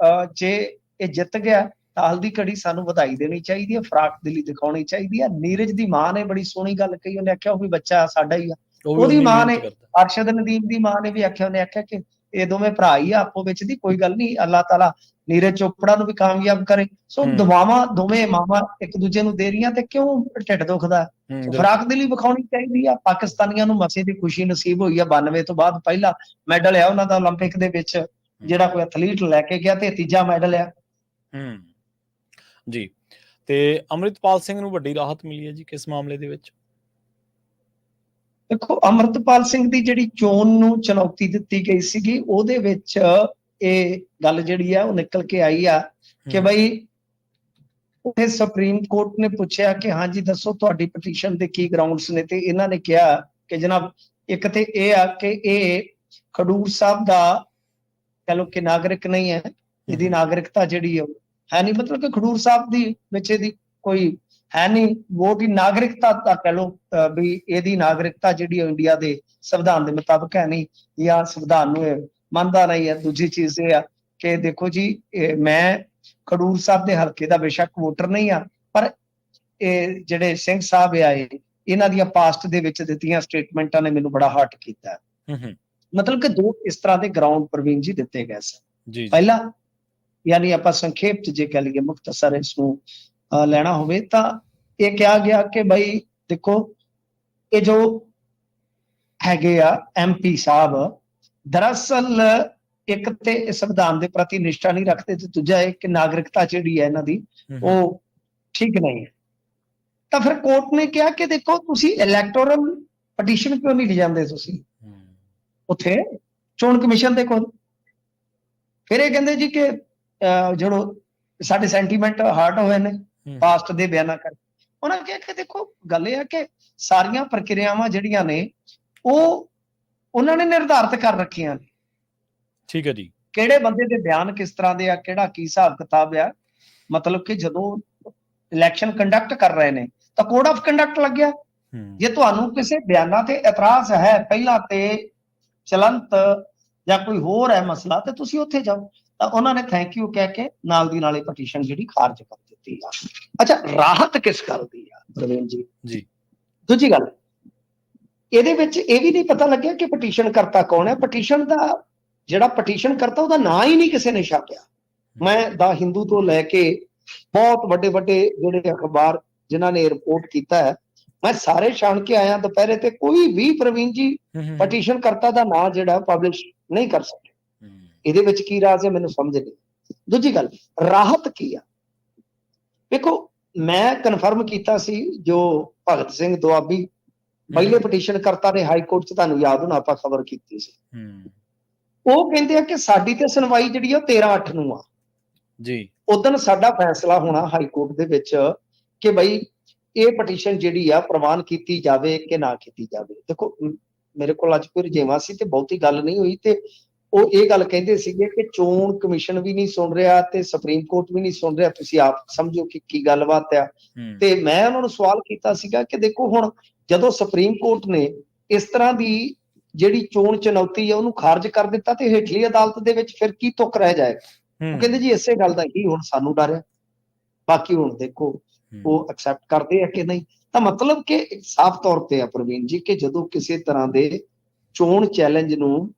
ਜੇ ਇਹ ਜਿੱਤ ਗਿਆ ਤਾਂ ਹਲਦੀ ਘੜੀ ਸਾਨੂੰ ਵਧਾਈ ਦੇਣੀ ਚਾਹੀਦੀ ਹੈ, ਫਰਾਕ ਦਿਲੀ ਦਿਖਾਉਣੀ ਚਾਹੀਦੀ ਹੈ। ਨੀਰਜ ਦੀ ਮਾਂ ਨੇ ਬੜੀ ਸੋਹਣੀ ਗੱਲ ਕਹੀ, ਉਹਨੇ ਆਖਿਆ ਉਹ ਵੀ ਬੱਚਾ ਸਾਡਾ ਹੀ ਆ। ਉਹਦੀ ਮਾਂ ਨੇ, ਅਰਸ਼ਦ ਨਦੀਮ ਦੀ ਮਾਂ ਨੇ ਵੀ ਆਖਿਆ, ਉਹਨੇ ਆਖਿਆ ਕਿ ਇਹ ਦੋਵੇਂ ਭਰਾ ਹੀ ਆ ਆਪੋ ਵਿੱਚ ਦੀ, ਕੋਈ ਗੱਲ ਨਹੀਂ, ਅੱਲਾਹ ਤਾਲਾ ਨੀਰਜ ਚੋਪੜਾ ਨੂੰ ਵੀ ਕਾਮਯਾਬ ਕਰੇ। ਸੋ ਦੁਆਵਾਂ ਦੋਵੇਂ ਮਾਵਾਂ ਇੱਕ ਦੂਜੇ ਨੂੰ ਦੇ ਰਹੀਆਂ ਤੇ ਕਿਉਂ ਢਿੱਡ ਦੁਖਦਾ। ਫਰਾਕ ਦਿਲੀ ਵਿਖਾਉਣੀ ਚਾਹੀਦੀ ਆ। ਪਾਕਿਸਤਾਨੀਆਂ ਨੂੰ ਮਸੇ ਦੀ ਖੁਸ਼ੀ ਨਸੀਬ ਹੋਈ ਆ, 92 ਤੋਂ ਬਾਅਦ ਪਹਿਲਾ ਮੈਡਲ ਆ ਉਹਨਾਂ ਦਾ 올림픽 ਦੇ ਵਿੱਚ, ਜਿਹੜਾ ਕੋਈ ਐਥਲੀਟ ਲੈ ਕੇ ਗਿਆ, ਤੇ ਤੀਜਾ ਮੈਡਲ ਆ ਜੀ। ਤੇ ਅੰਮ੍ਰਿਤਪਾਲ ਸਿੰਘ ਨੂੰ ਵੱਡੀ ਰਾਹਤ ਮਿਲੀ ਹੈ ਜੀ ਕਿਸ ਮਾਮਲੇ ਦੇ ਵਿੱਚ? ਦੇਖੋ, ਅੰਮ੍ਰਿਤਪਾਲ ਸਿੰਘ ਦੀ ਜਿਹੜੀ ਚੋਣ ਨੂੰ ਚੁਣੌਤੀ ਦਿੱਤੀ ਗਈ ਸੀਗੀ, ਉਹਦੇ ਵਿੱਚ ਇਹ ਗੱਲ ਜਿਹੜੀ ਆ ਉਹ ਨਿਕਲ ਕੇ ਆਈ ਆ ਕਿ ਬਈ ਉੱਥੇ ਸੁਪਰੀਮ ਕੋਰਟ ਨੇ ਪੁੱਛਿਆ ਕਿ ਹਾਂਜੀ ਦੱਸੋ ਤੁਹਾਡੀ ਪਟੀਸ਼ਨ ਦੇ ਕੀ ਗਰਾਊਂਡਸ ਨੇ, ਤੇ ਇਹਨਾਂ ਨੇ ਕਿਹਾ ਕਿ ਜਨਾਬ ਇੱਕ ਤੇ ਇਹ ਆ ਕਿ ਇਹ ਖਡੂਰ ਸਾਹਿਬ ਦਾ ਕਹਿ ਲਓ ਕਿ ਨਾਗਰਿਕ ਨਹੀਂ ਹੈ, ਇਹਦੀ ਨਾਗਰਿਕਤਾ ਜਿਹੜੀ ਹੈ ਨਹੀਂ, ਮਤਲਬ ਕਿ ਖਡੂਰ ਸਾਹਿਬ ਦੀ ਵਿੱਚ ਇਹਦੀ ਕੋਈ ਹੈ ਨਹੀਂ ਵੋਟ ਦੀ ਨਾਗਰਿਕਤਾ ਤਾਂ ਕਹਿ ਲਓ ਵੀ ਇਹਦੀ ਨਾਗਰਿਕਤਾ ਜਿਹੜੀ ਇੰਡੀਆ ਦੇ ਸੰਵਿਧਾਨ ਦੇ ਮੁਤਾਬਕ ਹੈ ਨਹੀਂ, ਜਾਂ ਸੰਵਿਧਾਨ ਨੂੰ ਇਹ ਮੰਨਦਾ ਨਹੀਂ ਹੈ। ਦੂਜੀ ਚੀਜ਼ ਇਹ ਆ ਕਿ ਦੇਖੋ ਜੀ, ਮੈਂ ਖਡੂਰ ਸਾਹਿਬ ਦੇ ਹਲਕੇ ਦਾ ਬੇਸ਼ੱਕ ਵੋਟਰ ਨਹੀਂ ਆ, ਪਰ ਇਹ ਜਿਹੜੇ ਸਿੰਘ ਸਾਹਿਬ ਆਏ, ਇਹਨਾਂ ਦੀਆਂ ਪਾਸਟ ਦੇ ਵਿੱਚ ਦਿੱਤੀਆਂ ਸਟੇਟਮੈਂਟਾਂ ਨੇ ਮੈਨੂੰ ਬੜਾ ਹਰਟ ਕੀਤਾ। ਮਤਲਬ ਕਿ ਦੋ ਇਸ ਤਰ੍ਹਾਂ ਦੇ ਗਰਾਊਂਡ ਪ੍ਰਵੀਨ ਜੀ ਦਿੱਤੇ ਗਏ ਸਨ। ਪਹਿਲਾ, ਯਾਨੀ ਆਪਾਂ ਸੰਖੇਪ ਚ ਜੇ ਕਹਿ ਲਈਏ, ਮੁਖਤਸਰ ਇਸ ਨੂੰ ਲੈਣਾ ਹੋਵੇ ਤਾਂ ਇਹ ਕਿਹਾ ਗਿਆ ਕਿ ਬਈ ਦੇਖੋ, ਇਹ ਜੋ ਹੈਗੇ ਆ MP ਸਾਹਿਬ, ਦਰਅਸਲ ਇੱਕ ਤੇ ਸੰਵਿਧਾਨ ਦੇ ਪ੍ਰਤੀ ਨਿਸ਼ਠਾ ਨਹੀਂ ਰੱਖਦੇ, ਤੇ ਦੂਜਾ ਇਹ ਕਿ ਨਾਗਰਿਕਤਾ ਜਿਹੜੀ ਹੈ ਇਹਨਾਂ ਦੀ ਉਹ ਠੀਕ ਨਹੀਂ ਹੈ। ਤਾਂ ਫਿਰ ਕੋਰਟ ਨੇ ਕਿਹਾ ਕਿ ਦੇਖੋ, ਤੁਸੀਂ ਇਲੈਕਟੋਰਲ ਪਟੀਸ਼ਨ ਕਿਉਂ ਨਹੀਂ ਲਿਜਾਂਦੇ ਤੁਸੀਂ ਹੂੰ, ਉੱਥੇ ਚੋਣ ਕਮਿਸ਼ਨ ਦੇ ਕੋਲ? ਫਿਰ ਇਹ ਕਹਿੰਦੇ ਜੀ ਕਿ ਜਿਹੜੋ ਸਾਡੇ ਸੈਂਟੀਮੈਂਟ ਹਾਰਟ ਹੋਏ ਨੇ ਹੂੰ, ਪਾਸਟ ਦੇ ਬਿਆਨਾਂ ਕਰਕੇ। ਉਹਨਾਂ ਕਿਹਾ ਕਿ ਦੇਖੋ ਗੱਲ ਇਹ ਆ ਕਿ ਸਾਰੀਆਂ ਪ੍ਰਕਿਰਿਆਵਾਂ ਜਿਹੜੀਆਂ ਨੇ ਉਹ ਉਹਨਾਂ ਨੇ ਨਿਰਧਾਰਿਤ ਕਰ ਰੱਖੀਆਂ ਨੇ, ਠੀਕ ਹੈ ਜੀ। ਕਿਹੜੇ ਬੰਦੇ ਦੇ ਬਿਆਨ ਕਿਸ ਤਰ੍ਹਾਂ ਦੇ ਆ, ਕਿਹੜਾ ਕੀ ਹਿਸਾਬ ਕਿਤਾਬ ਆ। ਮਤਲਬ ਕਿ ਜਦੋਂ ਇਲੈਕਸ਼ਨ ਕੰਡਕਟ ਕਰ ਰਹੇ ਨੇ ਤਾਂ ਕੋਡ ਆਫ ਕੰਡਕਟ ਲੱਗਿਆ। ਹੂੰ, ਜੇ ਤੁਹਾਨੂੰ ਕਿਸੇ ਬਿਆਨਾਂ ਤੇ ਇਤਰਾਜ਼ ਹੈ ਪਹਿਲਾਂ ਤੇ ਚਲੰਤ ਜਾਂ ਕੋਈ ਹੋਰ ਹੈ ਮਸਲਾ, ਤੇ ਤੁਸੀਂ ਉੱਥੇ ਜਾਓ। ਤਾਂ ਉਹਨਾਂ ਨੇ ਥੈਂਕ ਯੂ ਕਹਿ ਕੇ ਨਾਲ ਦੀ ਨਾਲੇ ਪਟੀਸ਼ਨ ਜਿਹੜੀ ਖਾਰਜ ਕਰ ਦਿੱਤੀ ਆ। ਅੱਛਾ, ਰਾਹਤ ਕਿਸ ਗੱਲ ਦੀ ਆ ਪ੍ਰਵੀਨ ਜੀ? ਜੀ। ਦੂਜੀ ਗੱਲ, ਇਹਦੇ ਵਿੱਚ ਇਹ ਵੀ ਨਹੀਂ ਪਤਾ ਲੱਗਿਆ ਕਿ ਪਟੀਸ਼ਨ ਕਰਤਾ ਕੌਣ ਹੈ। ਪਟੀਸ਼ਨ ਦਾ ਜਿਹੜਾ ਪਟੀਸ਼ਨ ਕਰਤਾ ਉਹਦਾ ਨਾਂ ਹੀ ਨਹੀਂ ਕਿਸੇ ਨੇ ਛਾਪਿਆ। ਮੈਂ ਦਾ ਹਿੰਦੂ ਤੋਂ ਲੈ ਕੇ ਬਹੁਤ ਵੱਡੇ ਵੱਡੇ ਜਿਹੜੇ ਅਖਬਾਰ ਜਿਨ੍ਹਾਂ ਨੇ ਰਿਪੋਰਟ ਕੀਤਾ ਹੈ, ਮੈਂ ਸਾਰੇ ਛਾਣ ਕੇ ਆਇਆ ਦੁਪਹਿਰੇ, ਤੇ ਕੋਈ ਵੀ ਪ੍ਰਵੀਨ ਜੀ ਪਟੀਸ਼ਨ ਕਰਤਾ ਦਾ ਨਾਂ ਜਿਹੜਾ ਪਬਲਿਸ਼ ਨਹੀਂ ਕਰ ਸਕੇ। ਇਹਦੇ ਵਿੱਚ ਕੀ ਰਾਜ਼ ਹੈ ਮੈਨੂੰ ਸਮਝ ਨਹੀਂ। ਦੂਜੀ ਗੱਲ, ਰਾਹਤ ਕੀ ਆ? ਦੇਖੋ, ਮੈਂ ਕਨਫਰਮ ਕੀਤਾ ਸੀ ਜੋ ਭਗਤ ਸਿੰਘ ਦੁਆਬੀ ਪਹਿਲੇ ਪਟੀਸ਼ਨ ਕਰਤਾ ਨੇ ਹਾਈ ਕੋਰਟ 'ਚ, ਤੁਹਾਨੂੰ ਯਾਦ ਹੋਣਾ ਆਪਾਂ ਖਬਰ ਕੀਤੀ ਸੀ। ਉਹ ਕਹਿੰਦੇ ਆ ਕਿ ਸਾਡੀ ਤੇ ਸੁਣਵਾਈ ਜਿਹੜੀ ਆ 13/8 ਨੂੰ ਆ ਜੀ। ਉਦੋਂ ਸਾਡਾ ਫੈਸਲਾ ਹੋਣਾ ਹਾਈ ਕੋਰਟ ਦੇ ਵਿੱਚ ਕਿ ਬਈ ਇਹ ਪਟੀਸ਼ਨ ਜਿਹੜੀ ਆ ਪ੍ਰਵਾਨ ਕੀਤੀ ਜਾਵੇ ਕਿ ਨਾ ਕੀਤੀ ਜਾਵੇ। ਦੇਖੋ, ਮੇਰੇ ਕੋਲ ਅੱਜ ਕੋਈ ਰਜੇਵਾਂ ਸੀ ਤੇ ਬਹੁਤੀ ਗੱਲ ਨਹੀਂ ਹੋਈ, ਤੇ ਉਹ ਇਹ ਗੱਲ ਕਹਿੰਦੇ ਸੀਗੇ ਕਿ ਚੋਣ ਕਮਿਸ਼ਨ ਵੀ ਨਹੀਂ ਸੁਣ ਰਿਹਾ ਤੇ ਸੁਪਰੀਮ ਕੋਰਟ ਵੀ ਨਹੀਂ ਸੁਣ ਰਿਹਾ, ਤੁਸੀਂ ਆਪ ਸਮਝੋ ਕਿ ਕੀ ਗੱਲਬਾਤ ਆ। ਤੇ ਮੈਂ ਉਹਨਾਂ ਨੂੰ ਸਵਾਲ ਕੀਤਾ ਸੀਗਾ ਕਿ ਦੇਖੋ, ਹੁਣ ਜਦੋਂ ਸੁਪਰੀਮ ਕੋਰਟ ਨੇ ਇਸ ਤਰ੍ਹਾਂ ਦੀ ਜਿਹੜੀ ਚੋਣ ਚੁਣੌਤੀ ਆ ਉਹਨੂੰ ਖਾਰਜ ਕਰ ਦਿੱਤਾ, ਤੇ ਹੇਠਲੀ ਅਦਾਲਤ ਦੇ ਵਿੱਚ ਫਿਰ ਕੀ ਤੁੱਕ ਰਹਿ ਜਾਏਗਾ? ਉਹ ਕਹਿੰਦੇ ਜੀ ਇਸੇ ਗੱਲ ਦਾ ਹੀ ਹੁਣ ਸਾਨੂੰ ਡਰ ਹੈ, ਬਾਕੀ ਹੁਣ ਦੇਖੋ ਉਹ ਐਕਸੈਪਟ ਕਰਦੇ ਆ ਕਿ ਨਹੀਂ। ਤਾਂ ਮਤਲਬ ਕਿ ਸਾਫ਼ ਤੌਰ ਤੇ ਆ ਪ੍ਰਵੀਨ ਜੀ ਕਿ ਜਦੋਂ ਕਿਸੇ ਤਰ੍ਹਾਂ ਦੇ ਚੋਣ ਚੈਲੰਜ ਨੂੰ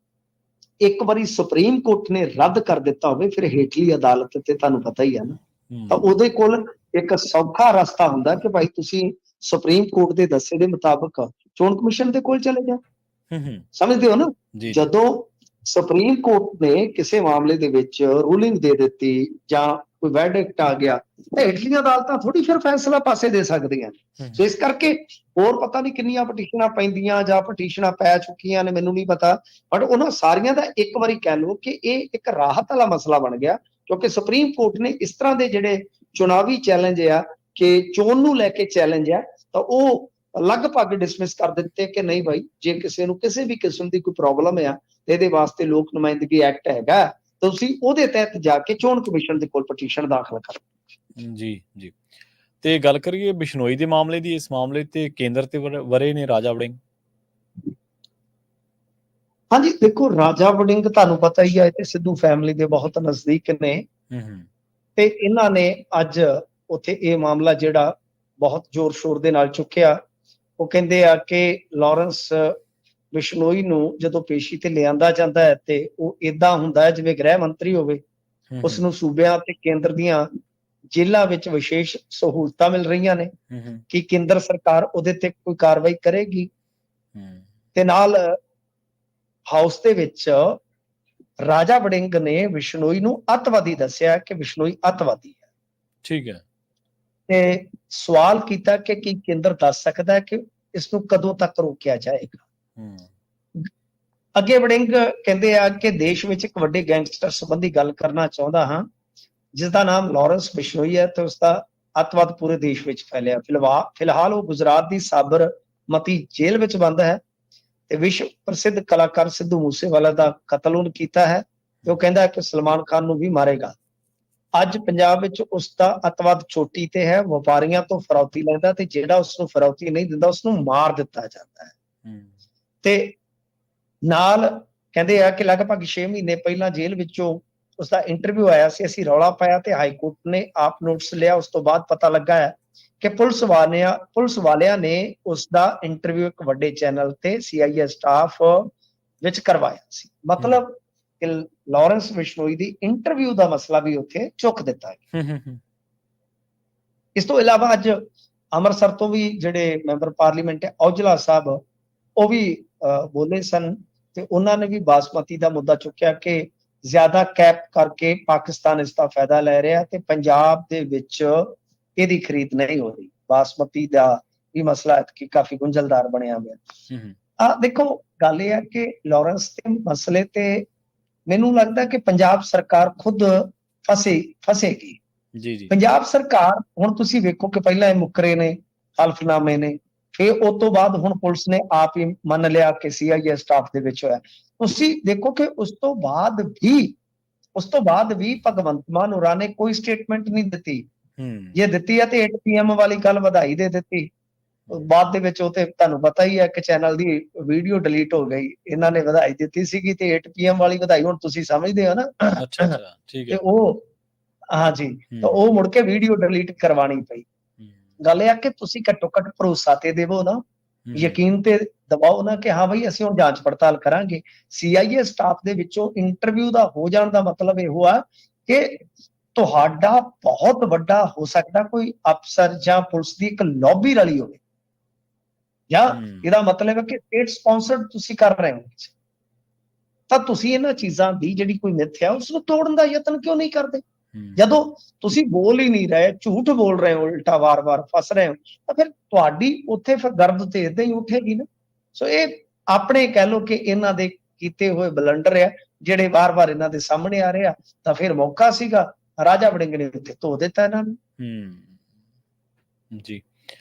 ਇੱਕ ਵਾਰੀ ਸੁਪਰੀਮ ਕੋਰਟ ਨੇ ਰੱਦ ਕਰ ਦਿੱਤਾ ਹੋਵੇ, ਫਿਰ ਹੇਠਲੀ ਅਦਾਲਤ ਤੇ ਤੁਹਾਨੂੰ ਪਤਾ ਹੀ ਹੈ ਨਾ, ਤਾਂ ਉਹਦੇ ਕੋਲ ਇੱਕ ਸੌਖਾ ਰਸਤਾ ਹੁੰਦਾ ਕਿ ਭਾਈ ਤੁਸੀਂ ਸੁਪਰੀਮ ਕੋਰਟ ਦੇ ਦੱਸੇ ਦੇ ਮੁਤਾਬਕ ਚੋਣ ਕਮਿਸ਼ਨ ਦੇ ਕੋਲ ਚਲੇ ਜਾਓ। ਸਮਝਦੇ ਹੋ ਨਾ? ਜਦੋਂ ਸੁਪਰੀਮ ਕੋਰਟ ਨੇ ਕਿਸੇ ਮਾਮਲੇ ਦੇ ਵਿੱਚ ਰੂਲਿੰਗ ਦੇ ਦਿੱਤੀ ਜਾਂ ਕੋਈ ਵਰਡਿਕਟ ਆ ਗਿਆ, ਤਾਂ ਹੇਠਲੀਆਂ ਅਦਾਲਤਾਂ ਥੋੜੀ ਫਿਰ ਫੈਸਲਾ ਪਾਸੇ ਦੇ ਸਕਦੀਆਂ। ਸੋ ਇਸ ਕਰਕੇ ਹੋਰ ਪਤਾ ਨਹੀਂ ਕਿੰਨੀਆਂ ਪਟੀਸ਼ਨਾਂ ਪੈਂਦੀਆਂ ਜਾਂ ਪਟੀਸ਼ਨਾਂ ਪੈ ਚੁੱਕੀਆਂ ਨੇ, ਮੈਨੂੰ ਨਹੀਂ ਪਤਾ, ਬਟ ਉਹਨਾਂ ਸਾਰੀਆਂ ਦਾ ਇੱਕ ਵਾਰੀ ਕਹਿ ਲਓ ਕਿ ਇਹ ਇੱਕ ਰਾਹਤ ਵਾਲਾ ਮਸਲਾ ਬਣ ਗਿਆ, ਕਿਉਂਕਿ ਸੁਪਰੀਮ ਕੋਰਟ ਨੇ ਇਸ ਤਰ੍ਹਾਂ ਦੇ ਜਿਹੜੇ ਚੁਣਾਵੀ ਚੈਲੰਜ ਆ ਕਿ ਚੋਣ ਨੂੰ ਲੈ ਕੇ ਚੈਲੰਜ ਆ, ਤਾਂ ਉਹ ਲਗਭਗ ਡਿਸਮਿਸ ਕਰ ਦਿੱਤੇ ਕਿ ਨਹੀਂ ਭਾਈ, ਜੇ ਕਿਸੇ ਨੂੰ ਕਿਸੇ ਵੀ ਕਿਸਮ ਦੀ ਕੋਈ ਪ੍ਰੋਬਲਮ ਆ ਤੇ ਇਹਦੇ ਵਾਸਤੇ ਲੋਕ ਨੁਮਾਇੰਦਗੀ ਐਕਟ ਹੈਗਾ, ਤੁਸੀਂ ਉਹਦੇ ਤਹਿਤ ਜਾ ਕੇ ਚੋਣ ਕਮਿਸ਼ਨ ਦੇ ਕੋਲ ਪਟੀਸ਼ਨ ਦਾਖਲ ਕਰੋ। ਜੀ ਜੀ। ਤੇ ਗੱਲ ਕਰੀਏ ਬਿਸ਼ਨੋਈ ਦੇ ਮਾਮਲੇ ਦੀ, ਇਸ ਮਾਮਲੇ ਤੇ ਕੇਂਦਰ ਤੇ ਵਰੇ ਨੇ ਰਾਜਾ ਵੜਿੰਗ। ਹਾਂਜੀ, ਦੇਖੋ ਰਾਜਾ ਵੜਿੰਗ ਤੁਹਾਨੂੰ ਪਤਾ ਹੀ ਹੈ ਤੇ ਸਿੱਧੂ ਫੈਮਿਲੀ ਦੇ ਬਹੁਤ ਨਜ਼ਦੀਕ ਨੇ, ਤੇ ਇਹਨਾਂ ਨੇ ਅੱਜ ਉੱਥੇ ਇਹ ਮਾਮਲਾ ਜਿਹੜਾ ਬਹੁਤ ਜ਼ੋਰ ਸ਼ੋਰ ਦੇ ਨਾਲ ਚੁੱਕਿਆ। ਉਹ ਕਹਿੰਦੇ ਆ ਕਿ ਲਾਰੈਂਸ ਬਿਸ਼ਨੋਈ ਨੂੰ ਜਦੋਂ ਪੇਸ਼ੀ ਤੇ ਲਿਆਂਦਾ ਜਾਂਦਾ ਹੈ ਤੇ ਉਹ ਏਦਾਂ ਹੁੰਦਾ ਹੈ ਜਿਵੇਂ ਗ੍ਰਹਿ ਮੰਤਰੀ ਹੋਵੇ, ਉਸ ਨੂੰ ਸੂਬਿਆਂ ਤੇ ਕੇਂਦਰ ਦੀਆਂ ਜੇਲ੍ਹਾਂ ਵਿੱਚ ਵਿਸ਼ੇਸ਼ ਸਹੂਲਤਾਂ ਮਿਲ ਰਹੀਆਂ ਨੇ ਕਿ ਕੇਂਦਰ ਸਰਕਾਰ ਉਹਦੇ ਤੇ ਕੋਈ ਕਾਰਵਾਈ ਕਰੇਗੀ। ਤੇ ਨਾਲ ਹਾਊਸ ਦੇ ਵਿੱਚ ਰਾਜਾ ਵੜਿੰਗ ਨੇ ਬਿਸ਼ਨੋਈ ਨੂੰ ਅੱਤਵਾਦੀ ਦੱਸਿਆ ਕਿ ਬਿਸ਼ਨੋਈ ਅੱਤਵਾਦੀ ਹੈ। ਠੀਕ ਹੈ। ਤੇ ਸਵਾਲ ਕੀਤਾ ਕਿ ਕੀ ਕੇਂਦਰ ਦੱਸ ਸਕਦਾ ਹੈ ਕਿ ਇਸ ਨੂੰ ਕਦੋਂ ਤੱਕ ਰੋਕਿਆ ਜਾਏਗਾ। ਅੱਗੇ ਵੜਿੰਗ ਕਹਿੰਦੇ ਆ ਕਿ ਦੇਸ਼ ਵਿੱਚ ਇੱਕ ਵੱਡੇ ਗੈਂਗਸਟਰ ਸੰਬੰਧੀ ਗੱਲ ਕਰਨਾ ਚਾਹੁੰਦਾ ਹਾਂ ਜਿਸ ਦਾ ਨਾਮ ਲਾਰੈਂਸ ਬਿਸ਼ਨੋਈ ਹੈ ਤੇ ਉਸਦਾ ਅੱਤਵਾਦ ਪੂਰੇ ਦੇਸ਼ ਵਿੱਚ ਫੈਲਿਆ। ਫਿਲਹਾਲ ਉਹ ਗੁਜਰਾਤ ਦੀ ਸਾਬਰਮਤੀ ਜੇਲ੍ਹ ਵਿੱਚ ਬੰਦ ਹੈ ਤੇ ਵਿਸ਼ਵ ਪ੍ਰਸਿੱਧ ਕਲਾਕਾਰ ਸਿੱਧੂ ਮੂਸੇਵਾਲਾ ਦਾ ਕਤਲ ਉਹਨੇ ਕੀਤਾ ਹੈ ਤੇ ਉਹ ਕਹਿੰਦਾ ਹੈ ਕਿ ਸਲਮਾਨ ਖਾਨ ਨੂੰ ਵੀ ਮਾਰੇਗਾ। ਅੱਜ ਪੰਜਾਬ ਵਿੱਚ ਉਸ ਦਾ ਅੱਤਵਾਦ ਚੋਟੀ ਤੇ ਹੈ, ਵਪਾਰੀਆਂ ਤੋਂ ਫਰੌਤੀ ਲੈਂਦਾ ਤੇ ਜਿਹੜਾ ਉਸ ਨੂੰ ਫਰੌਤੀ ਨਹੀਂ ਦਿੰਦਾ ਉਸ ਨੂੰ ਮਾਰ ਦਿੱਤਾ ਜਾਂਦਾ ਹੈ। ਤੇ ਨਾਲ ਕਹਿੰਦੇ ਆ ਕਿ ਲਗਭਗ 6 ਮਹੀਨੇ ਪਹਿਲਾਂ ਜੇਲ੍ਹ ਵਿੱਚੋਂ ਉਸਦਾ ਇੰਟਰਵਿਊ ਆਇਆ ਸੀ, ਅਸੀਂ ਰੌਲਾ ਪਾਇਆ ਤੇ ਹਾਈ ਕੋਰਟ ਨੇ ਆਪ ਨੋਟਿਸ ਲਿਆ। ਉਸ ਤੋਂ ਬਾਅਦ ਪਤਾ ਲੱਗਾ ਹੈ ਕਿ ਪੁਲਿਸ ਵਾਲਿਆਂ ਨੇ ਉਸਦਾ ਇੰਟਰਵਿਊ ਇੱਕ ਵੱਡੇ ਚੈਨਲ ਤੇ CIA ਸਟਾਫ ਵਿੱਚ ਕਰਵਾਇਆ ਸੀ। ਮਤਲਬ ਕਿ ਲਾਰੈਂਸ ਬਿਸ਼ਨੋਈ ਦੀ ਇੰਟਰਵਿਊ ਦਾ ਮਸਲਾ ਵੀ ਉੱਥੇ ਚੁੱਕ ਦਿੱਤਾ ਗਿਆ। ਇਸ ਤੋਂ ਇਲਾਵਾ ਅੱਜ ਅੰਮ੍ਰਿਤਸਰ ਤੋਂ ਵੀ ਜਿਹੜੇ ਮੈਂਬਰ ਪਾਰਲੀਮੈਂਟ ਹੈ ਔਜਲਾ ਸਾਹਿਬ, ਉਹ ਵੀ ਬੋਲੇ ਸਨ ਤੇ ਉਹਨਾਂ ਨੇ ਵੀ ਬਾਸਮਤੀ ਦਾ ਮੁੱਦਾ ਚੁੱਕਿਆ ਕਿ ਜ਼ਿਆਦਾ ਕੈਪ ਕਰਕੇ ਪਾਕਿਸਤਾਨ ਇਸ ਦਾ ਫਾਇਦਾ ਲੈ ਰਿਹਾ ਤੇ ਪੰਜਾਬ ਦੇ ਵਿੱਚ ਇਹਦੀ ਖਰੀਦ ਨਹੀਂ ਹੋ ਰਹੀ। ਬਾਸਮਤੀ ਦਾ ਵੀ ਮਸਲਾ ਐਤਕੀ ਕਾਫੀ ਗੁੰਝਲਦਾਰ ਬਣਿਆ ਹੋਇਆ। ਦੇਖੋ ਗੱਲ ਇਹ ਹੈ ਕਿ ਲਾਰੈਂਸ ਦੇ ਮਸਲੇ ਤੇ ਮੈਨੂੰ ਲੱਗਦਾ ਕਿ ਪੰਜਾਬ ਸਰਕਾਰ ਖੁਦ ਫਸੇਗੀ। ਜੀ ਪੰਜਾਬ ਸਰਕਾਰ ਹੁਣ ਤੁਸੀਂ ਵੇਖੋ ਕਿ ਪਹਿਲਾਂ ਇਹ ਮੁੱਕਰੇ ਨੇ, ਹਲਫਨਾਮੇ ਨੇ, ਫਿਰ ਉਸ ਤੋਂ ਬਾਅਦ ਹੁਣ ਪੁਲਿਸ ਨੇ ਆਪ ਹੀ ਮੰਨ ਲਿਆ ਕਿ CIA ਸਟਾਫ ਦੇ ਵਿੱਚ ਹੋਇਆ। ਤੁਸੀਂ ਦੇਖੋ ਕਿ ਉਸ ਤੋਂ ਬਾਅਦ ਵੀ ਭਗਵੰਤ ਮਾਨ ਹੋਰਾਂ ਨੇ ਕੋਈ ਸਟੇਟਮੈਂਟ ਨਹੀਂ ਦਿੱਤੀ। ਜੇ ਦਿੱਤੀ ਹੈ ਤੇ 8 PM ਵਾਲੀ ਗੱਲ ਵਧਾਈ ਦੇ ਦਿੱਤੀ, ਬਾਅਦ ਦੇ ਵਿੱਚ ਉਹ ਤੇ ਤੁਹਾਨੂੰ ਪਤਾ ਹੀ ਹੈ ਕਿ ਚੈਨਲ ਦੀ ਵੀਡੀਓ ਡਿਲੀਟ ਹੋ ਗਈ। ਇਹਨਾਂ ਨੇ ਵਧਾਈ ਦਿੱਤੀ ਸੀਗੀ ਤੇ 8 PM ਵਾਲੀ ਵਧਾਈ ਹੁਣ ਤੁਸੀਂ ਸਮਝਦੇ ਹੋ ਨਾ। ਅੱਛਾ ਠੀਕ ਹੈ। ਤੇ ਉਹ ਹਾਂਜੀ, ਤਾਂ ਉਹ ਮੁੜ ਕੇ ਵੀਡੀਓ ਡਿਲੀਟ ਕਰਵਾਣੀ ਪਈ। ਗੱਲ ਇਹ ਆ ਕਿ ਤੁਸੀਂ ਘੱਟੋ ਘੱਟ ਭਰੋਸਾ ਤੇ ਦੇਵੋ ਨਾ, ਯਕੀਨ ਤੇ ਦਬਾਓ ਨਾ ਕਿ ਹਾਂ ਬਈ ਅਸੀਂ ਹੁਣ ਜਾਂਚ ਪੜਤਾਲ ਕਰਾਂਗੇ। CIA ਸਟਾਫ ਦੇ ਵਿੱਚੋਂ ਇੰਟਰਵਿਊ ਦਾ ਹੋ ਜਾਣ ਦਾ ਮਤਲਬ ਇਹੋ ਆ ਕਿ ਤੁਹਾਡਾ ਬਹੁਤ ਵੱਡਾ ਹੋ ਸਕਦਾ ਕੋਈ ਅਫਸਰ ਜਾਂ ਪੁਲਿਸ ਦੀ ਇੱਕ ਲੌਬੀ ਰਲੀ ਹੋਵੇ, ਜਾਂ ਇਹਦਾ ਮਤਲਬ ਹੈ ਕਿ ਸਟੇਟ ਸਪਾਂਸਰਡ ਤੁਸੀਂ ਕਰ ਰਹੇ ਹੋ। ਤਾਂ ਤੁਸੀਂ ਇਹਨਾਂ ਚੀਜ਼ਾਂ ਦੀ ਜਿਹੜੀ ਕੋਈ ਮਿੱਥ ਹੈ ਉਸਨੂੰ ਤੋੜਨ ਦਾ ਯਤਨ ਕਿਉਂ ਨਹੀਂ ਕਰਦੇ? ਜਦੋਂ ਤੁਸੀਂ ਬੋਲ ਹੀ ਨਹੀਂ ਰਹੇ, ਝੂਠ ਬੋਲ ਰਹੇ ਹੋ, ਉਲਟਾ ਵਾਰ-ਵਾਰ ਫਸ ਰਹੇ ਹੋ, ਤਾਂ ਫਿਰ ਤੁਹਾਡੀ ਉੱਥੇ ਫਿਰ ਗਰਦ ਤੇ ਏਦਾਂ ਹੀ ਉੱਠੇਗੀ ਨਾ। ਸੋ ਇਹ ਆਪਣੇ ਕਹਿ ਲਓ ਕਿ ਇਹਨਾਂ ਦੇ ਕੀਤੇ ਹੋਏ ਬਲੰਡਰ ਆ ਜਿਹੜੇ ਵਾਰ-ਵਾਰ ਇਹਨਾਂ ਦੇ ਸਾਹਮਣੇ ਆ ਰਹੇ ਆ। ਤਾਂ ਫਿਰ ਮੌਕਾ ਸੀਗਾ, ਰਾਜਾ ਵੜਿੰਗ ਨੇ ਉੱਥੇ ਧੋ ਦਿੱਤਾ ਇਹਨਾਂ ਨੂੰ। ਜੀ,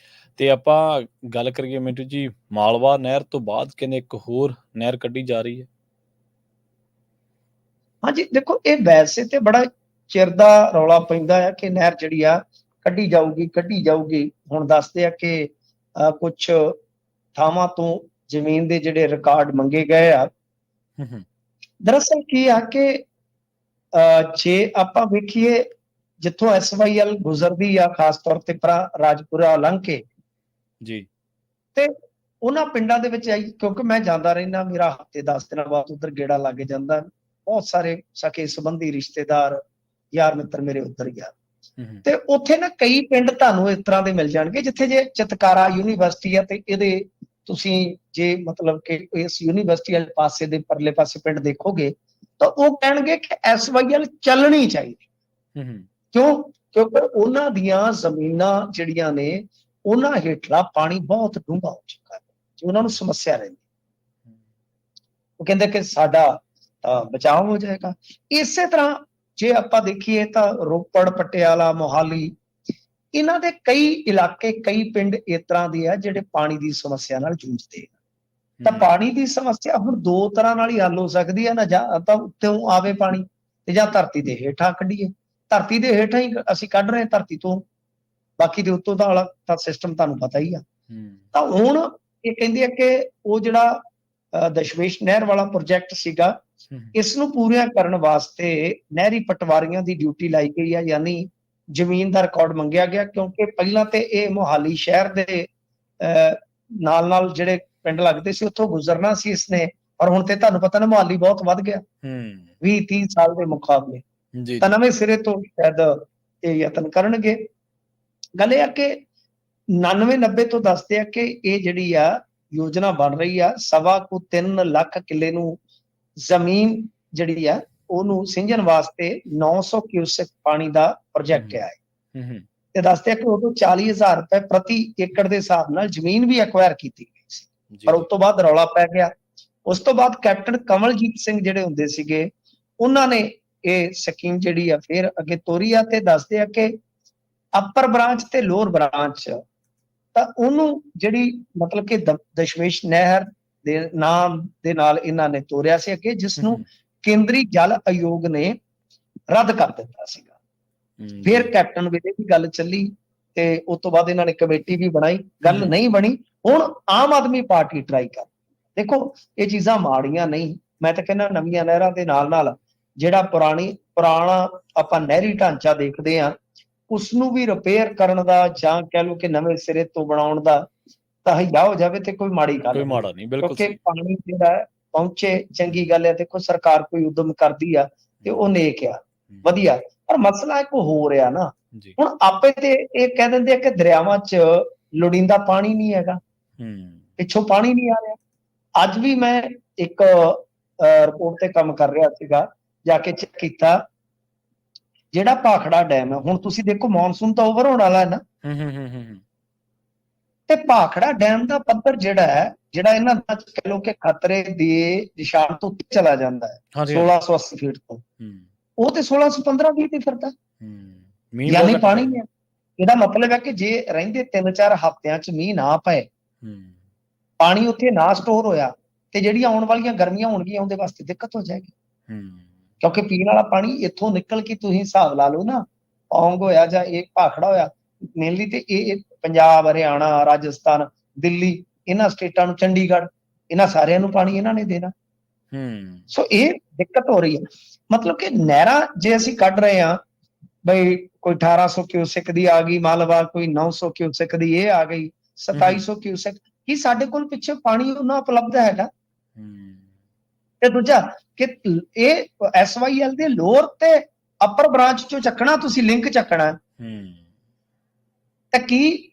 ਤੇ ਆਪਾਂ ਗੱਲ ਕਰੀਏ ਮਿੰਟੂ ਜੀ, ਮਾਲਵਾ ਨਹਿਰ ਤੋਂ ਬਾਅਦ ਕਹਿੰਦੇ ਇੱਕ ਹੋਰ ਨਹਿਰ ਕੱਢੀ ਜਾ ਰਹੀ ਹੈ। ਹਾਂਜੀ ਦੇਖੋ, ਇਹ ਵੈਸੇ ਤੇ ਬੜਾ ਚਿਰ ਦਾ ਰੌਲਾ ਪੈਂਦਾ ਹੈ ਕਿ ਨਹਿਰ ਜਿਹੜੀ ਆ ਕੱਢੀ ਜਾਊਗੀ। ਹੁਣ ਦੱਸਦੇ ਆ ਕਿ ਕੁਛ ਥਾਵਾਂ ਤੋਂ ਜ਼ਮੀਨ ਦੇ ਜਿਹੜੇ ਰਿਕਾਰਡ ਮੰਗੇ ਗਏ ਆ। ਦਰਅਸਲ ਕੀ ਆ ਕਿ ਜੇ ਆਪਾਂ ਵੇਖੀਏ ਜਿੱਥੋਂ SYL ਗੁਜ਼ਰਦੀ ਆ, ਖਾਸ ਤੌਰ ਤੇ ਰਾਜਪੁਰਾ ਲੰਘ ਕੇ ਜੀ, ਤੇ ਉਹਨਾਂ ਪਿੰਡਾਂ ਦੇ ਵਿੱਚ ਆਈ, ਕਿਉਂਕਿ ਮੈਂ ਜਾਂਦਾ ਰਹਿਣਾ, ਮੇਰਾ ਹਫ਼ਤੇ 10 ਦਿਨਾਂ ਬਾਅਦ ਉਧਰ ਗੇੜਾ ਲੱਗ ਜਾਂਦਾ। ਬਹੁਤ ਸਾਰੇ ਸਕੇ ਸੰਬੰਧੀ ਰਿਸ਼ਤੇਦਾਰ ਯਾਰ ਮਿੱਤਰ ਮੇਰੇ ਉੱਧਰ ਗਿਆ। ਤੇ ਉੱਥੇ ਨਾ ਕਈ ਪਿੰਡ ਤੁਹਾਨੂੰ ਇਸ ਤਰ੍ਹਾਂ ਦੇ ਮਿਲ ਜਾਣਗੇ ਜਿੱਥੇ ਜੇ ਚਿਤਕਾਰਾ ਯੂਨੀਵਰਸਿਟੀ ਆ ਤੇ ਇਹਦੇ ਤੁਸੀਂ ਜੇ ਮਤਲਬ ਕਿ ਇਸ ਯੂਨੀਵਰਸਿਟੀ ਵਾਲੇ ਪਾਸੇ ਦੇ ਪਰਲੇ ਪਾਸੇ ਪਿੰਡ ਦੇਖੋਗੇ ਤਾਂ ਉਹ ਕਹਿਣਗੇ ਕਿ SYL ਚੱਲਣੀ ਚਾਹੀਦੀ। ਕਿਉਂਕਿ ਉਹਨਾਂ ਦੀਆਂ ਜ਼ਮੀਨਾਂ ਜਿਹੜੀਆਂ ਨੇ ਉਹਨਾਂ ਹੇਠਲਾ ਪਾਣੀ ਬਹੁਤ ਡੂੰਘਾ ਹੋ ਚੁੱਕਾ ਹੈ, ਉਹਨਾਂ ਨੂੰ ਸਮੱਸਿਆ ਰਹਿੰਦੀ। ਉਹ ਕਹਿੰਦੇ ਕਿ ਸਾਡਾ ਬਚਾਅ ਹੋ ਜਾਏਗਾ। ਇਸੇ ਤਰ੍ਹਾਂ ਜੇ ਆਪਾਂ ਦੇਖੀਏ ਤਾਂ ਰੋਪੜ, ਪਟਿਆਲਾ, ਮੋਹਾਲੀ, ਇਹਨਾਂ ਦੇ ਕਈ ਇਲਾਕੇ, ਕਈ ਪਿੰਡ ਇਸ ਤਰ੍ਹਾਂ ਦੇ ਆ ਜਿਹੜੇ ਪਾਣੀ ਦੀ ਸਮੱਸਿਆ ਨਾਲ ਜੂਝਦੇ। ਤਾਂ ਪਾਣੀ ਦੀ ਸਮੱਸਿਆ ਹੁਣ ਦੋ ਤਰ੍ਹਾਂ ਨਾਲ ਹੀ ਹੱਲ ਹੋ ਸਕਦੀ ਹੈ ਨਾ, ਜਾਂ ਤਾਂ ਉੱਤੋਂ ਆਵੇ ਪਾਣੀ ਤੇ ਜਾਂ ਧਰਤੀ ਦੇ ਹੇਠਾਂ ਕੱਢੀਏ। ਧਰਤੀ ਦੇ ਹੇਠਾਂ ਹੀ ਅਸੀਂ ਕੱਢ ਰਹੇ ਹਾਂ ਧਰਤੀ ਤੋਂ, ਬਾਕੀ ਦੇ ਉੱਤੋਂ ਦਾ ਵਾਲਾ ਤਾਂ ਸਿਸਟਮ ਤੁਹਾਨੂੰ ਪਤਾ ਹੀ ਆ। ਤਾਂ ਹੁਣ ਇਹ ਕਹਿੰਦੇ ਆ ਕਿ ਉਹ ਜਿਹੜਾ ਦਸ਼ਮੇਸ਼ ਨਹਿਰ ਵਾਲਾ ਪ੍ਰੋਜੈਕਟ ਸੀਗਾ, ਇਸ ਨੂੰ ਪੂਰਾ ਕਰਨ ਵਾਸਤੇ ਨਹਿਰੀ ਪਟਵਾਰੀਆਂ ਦੀ ਡਿਊਟੀ ਲਾਈ ਗਈ ਆ, ਯਾਨੀ ਜ਼ਮੀਨ ਦਾ ਰਿਕਾਰਡ ਮੰਗਿਆ ਗਿਆ। ਕਿਉਂਕਿ ਪਹਿਲਾਂ ਤੇ ਇਹ ਮੋਹਾਲੀ ਸ਼ਹਿਰ ਦੇ ਨਾਲ ਜਿਹੜੇ ਪਿੰਡ ਲੱਗਦੇ ਸੀ ਉੱਥੋਂ ਗੁਜ਼ਰਨਾ ਸੀ ਇਸਨੇ, ਪਰ ਹੁਣ ਤੇ ਤੁਹਾਨੂੰ ਪਤਾ ਨਾ ਮੋਹਾਲੀ ਬਹੁਤ ਵੱਧ ਗਿਆ 20-30 ਸਾਲ ਦੇ ਮੁਕਾਬਲੇ। ਤਾਂ ਨਵੇਂ ਸਿਰੇ ਤੋਂ ਸ਼ਾਇਦ ਇਹ ਯਤਨ ਕਰਨਗੇ। ਗੱਲ ਇਹ ਆ ਕਿ 99-90 ਤੋਂ ਦੱਸਦੇ ਆ ਕਿ ਇਹ ਜਿਹੜੀ ਆ ਯੋਜਨਾ ਬਣ ਰਹੀ ਆ, 3.25 ਲੱਖ ਕਿੱਲੇ ਨੂੰ ਜ਼ਮੀਨ ਜਿਹੜੀ ਆ ਉਹਨੂੰ ਸਿੰਜਣ ਵਾਸਤੇ 900 ਕਿਊਸੈਕ ਪਾਣੀ ਦਾ ਪ੍ਰੋਜੈਕਟ ਆ। ਤੇ ਦੱਸਦੇ ਆ ਕਿ ਉਦੋਂ 40,000 ਰੁਪਏ ਪ੍ਰਤੀ ਏਕੜ ਦੇ ਹਿਸਾਬ ਨਾਲ ਜ਼ਮੀਨ ਵੀ ਐਕਵਾਇਰ ਕੀਤੀ ਗਈ ਸੀ, ਪਰ ਉਸ ਤੋਂ ਬਾਅਦ ਰੌਲਾ ਪੈ ਗਿਆ। ਉਸ ਤੋਂ ਬਾਅਦ ਕੈਪਟਨ ਕਮਲਜੀਤ ਸਿੰਘ ਜਿਹੜੇ ਹੁੰਦੇ ਸੀਗੇ, ਉਹਨਾਂ ਨੇ ਇਹ ਸਕੀਮ ਜਿਹੜੀ ਆ ਫਿਰ ਅੱਗੇ ਤੋਰੀ ਆ। ਤੇ ਦੱਸਦੇ ਆ ਕਿ ਅਪਰ ਬ੍ਰਾਂਚ ਤੇ ਲੋਅਰ ਬ੍ਰਾਂਚ, ਤਾਂ ਉਹਨੂੰ ਜਿਹੜੀ ਮਤਲਬ ਕਿ ਦਸ਼ਮੇਸ਼ ਨਹਿਰ ਦੇ ਨਾਮ ਦੇ ਨਾਲ ਇਹਨਾਂ ਨੇ ਤੋਰਿਆ ਸੀ ਅੱਗੇ, ਜਿਸ ਨੂੰ ਕੇਂਦਰੀ ਜਲ ਆਯੋਗ ਨੇ ਰੱਦ ਕਰ ਦਿੱਤਾ ਸੀਗਾ। ਫਿਰ ਕੈਪਟਨ ਵੇਲੇ ਵੀ ਗੱਲ ਚੱਲੀ ਤੇ ਉਸ ਤੋਂ ਬਾਅਦ ਇਹਨਾਂ ਨੇ ਕਮੇਟੀ ਵੀ ਬਣਾਈ, ਗੱਲ ਨਹੀਂ ਬਣੀ। ਹੁਣ ਆਮ ਆਦਮੀ ਪਾਰਟੀ ਟਰਾਈ ਕਰ। ਦੇਖੋ ਇਹ ਚੀਜ਼ਾਂ ਮਾੜੀਆਂ ਨਹੀਂ, ਮੈਂ ਤਾਂ ਕਹਿੰਦਾ ਨਵੀਆਂ ਨਹਿਰਾਂ ਦੇ ਨਾਲ ਜਿਹੜਾ ਪੁਰਾਣਾ ਆਪਾਂ ਨਹਿਰੀ ਢਾਂਚਾ ਦੇਖਦੇ ਹਾਂ ਉਸਨੂੰ ਵੀ ਰਿਪੇਅਰ ਕਰਨ ਦਾ ਜਾਂ ਕਹਿ ਲਓ ਕਿ ਨਵੇਂ ਸਿਰੇ ਤੋਂ ਬਣਾਉਣ ਦਾ ਤਹਈਆ ਹੋ ਜਾਵੇ ਤੇ ਕੋਈ ਮਾੜੀ ਗੱਲ ਨਹੀਂ। ਕਿਉਂਕਿ ਪਾਣੀ ਜਿਹੜਾ ਪਹੁੰਚੇ ਚੰਗੀ ਗੱਲ ਹੈ। ਦੇਖੋ ਸਰਕਾਰ ਕੋਈ ਉਦਮ ਕਰਦੀ ਆ ਤੇ ਉਹ ਨੇਕ ਆ, ਵਧੀਆ, ਪਰ ਮਸਲਾ ਇੱਕ ਹੋ ਰਿਹਾ ਨਾ ਹੁਣ ਆਪੇ ਤੇ ਇਹ ਕਹਿ ਦਿੰਦੇ ਆ ਕਿ ਦਰਿਆਵਾਂ 'ਚ ਲੋੜੀਂਦਾ ਪਾਣੀ ਨਹੀਂ ਹੈਗਾ, ਪਿੱਛੋਂ ਪਾਣੀ ਨਹੀਂ ਆ ਰਿਹਾ। ਅੱਜ ਵੀ ਮੈਂ ਇੱਕ ਰਿਪੋਰਟ ਤੇ ਕੰਮ ਕਰ ਰਿਹਾ ਸੀਗਾ, ਜਾ ਕੇ ਚੈੱਕ ਕੀਤਾ ਜਿਹੜਾ ਭਾਖੜਾ ਡੈਮ ਹੈ। ਹੁਣ ਤੁਸੀਂ ਦੇਖੋ ਮੌਨਸੂਨ ਤਾਂ ਓਵਰ ਹੋਣ ਵਾਲਾ ਹੈ ਨਾ, ਤੇ ਭਾਖੜਾ ਡੈਮ ਦਾ ਪੱਧਰ ਜਿਹੜਾ ਇਹਨਾਂ ਦਾ ਕਹਿ ਲਓ ਕਿ ਖਤਰੇ ਦੇ ਨਿਸ਼ਾਨ ਤੋਂ ਉੱਤੇ ਚਲਾ ਜਾਂਦਾ ਹੈ, ਹਾਂਜੀ 1680 ਫੀਟ ਤੋਂ, ਉਹ ਤੇ 1615 ਫੀਟ ਹੀ ਫਿਰਦਾ, ਮੀਂਹ ਯਾਨੀ ਬਹੁਤ ਪਾਣੀ ਹੈ। ਇਹਦਾ ਮਤਲਬ ਹੈ ਕਿ ਜੇ ਰਹਿੰਦੇ 3-4 ਹਫ਼ਤਿਆਂ ਚ ਮੀਂਹ ਨਾ ਪਏ, ਪਾਣੀ ਉੱਥੇ ਨਾ ਸਟੋਰ ਹੋਇਆ, ਤੇ ਜਿਹੜੀਆਂ ਆਉਣ ਵਾਲੀਆਂ ਗਰਮੀਆਂ ਹੋਣਗੀਆਂ ਉਹਦੇ ਵਾਸਤੇ ਦਿੱਕਤ ਹੋ ਜਾਏਗੀ। ਕਿਉਂਕਿ ਪੀਣ ਵਾਲਾ ਪਾਣੀ ਇੱਥੋਂ ਨਿਕਲ ਕੇ ਤੁਸੀਂ ਹਿਸਾਬ ਲਾ ਲਓ ਨਾ, ਪੌਂਗ ਹੋਇਆ ਜਾਂ ਇਹ ਭਾਖੜਾ ਹੋਇਆ, ਮੇਨਲੀ ਤੇ ਇਹ ਪੰਜਾਬ, ਹਰਿਆਣਾ, ਰਾਜਸਥਾਨ, ਦਿੱਲੀ, ਇਹਨਾਂ ਸਟੇਟਾਂ ਨੂੰ, ਚੰਡੀਗੜ੍ਹ, ਇਹਨਾਂ ਸਾਰਿਆਂ ਨੂੰ ਪਾਣੀ ਇਹਨਾਂ ਨੇ ਦੇਣਾ। ਸੋ ਇਹ ਦਿੱਕਤ ਹੋ ਰਹੀ ਹੈ। ਮਤਲਬ ਕਿ ਨਹਿਰਾਂ ਜੇ ਅਸੀਂ ਕੱਢ ਰਹੇ ਹਾਂ, ਬਈ ਕੋਈ 1800 ਕਿਊਸੈਕ ਦੀ ਆ ਗਈ ਮਾਲਵਾ, ਕੋਈ 900 ਕਿਊਸੈਕ ਦੀ ਇਹ ਆ ਗਈ, 2700 ਕਿਊਸੈਕ, ਕੀ ਸਾਡੇ ਕੋਲ ਪਿੱਛੇ ਪਾਣੀ ਉਹਨਾਂ ਉਪਲਬਧ ਹੈਗਾ? ਤੇ ਦੂਜਾ ਕਿ ਇਹ SYL ਦੇ ਲੋਅਰ ਤੇ ਅਪਰ ਬ੍ਰਾਂਚ ਚੋਂ ਚੱਕਣਾ, ਤੁਸੀਂ ਲਿੰਕ ਚੱਕਣਾ, ਤਾਂ ਕੀ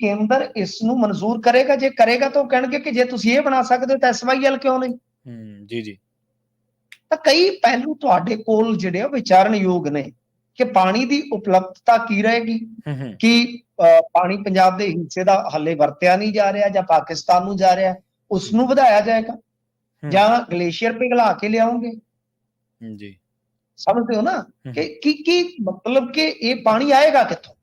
ਕੇਂਦਰ ਇਸ ਨੂੰ ਮਨਜ਼ੂਰ ਕਰੇਗਾ? ਜੇ ਕਰੇਗਾ ਤਾਂ ਉਹ ਕਹਿਣਗੇ ਕਿ ਜੇ ਤੁਸੀਂ ਇਹ ਬਣਾ ਸਕਦੇ ਹੋ ਤਾਂ SYL ਕਿਉਂ ਨਹੀਂ? ਜੀ। ਤਾਂ ਕਈ ਪਹਿਲੂ ਤੁਹਾਡੇ ਕੋਲ ਜਿਹੜੇ ਆ ਵਿਚਾਰਨਯੋਗ ਨੇ ਕਿ ਪਾਣੀ ਦੀ ਉਪਲਬਧਤਾ ਕੀ ਰਹੇਗੀ, ਕਿ ਪਾਣੀ ਪੰਜਾਬ ਦੇ ਹਿੱਸੇ ਦਾ ਹਾਲੇ ਵਰਤਿਆ ਨਹੀਂ ਜਾ ਰਿਹਾ ਜਾਂ ਪਾਕਿਸਤਾਨ ਨੂੰ ਜਾ ਰਿਹਾ, ਉਸ ਨੂੰ ਵਧਾਇਆ ਜਾਏਗਾ ਜਾਂ ਗਲੇਸ਼ੀਅਰ ਪਿਘਲਾ ਕੇ ਲਿਆਉਂਗੇ? ਜੀ, ਸਮਝਦੇ ਹੋ ਨਾ ਕਿ ਕੀ ਮਤਲਬ ਕਿ ਇਹ ਪਾਣੀ ਆਏਗਾ ਕਿੱਥੋਂ?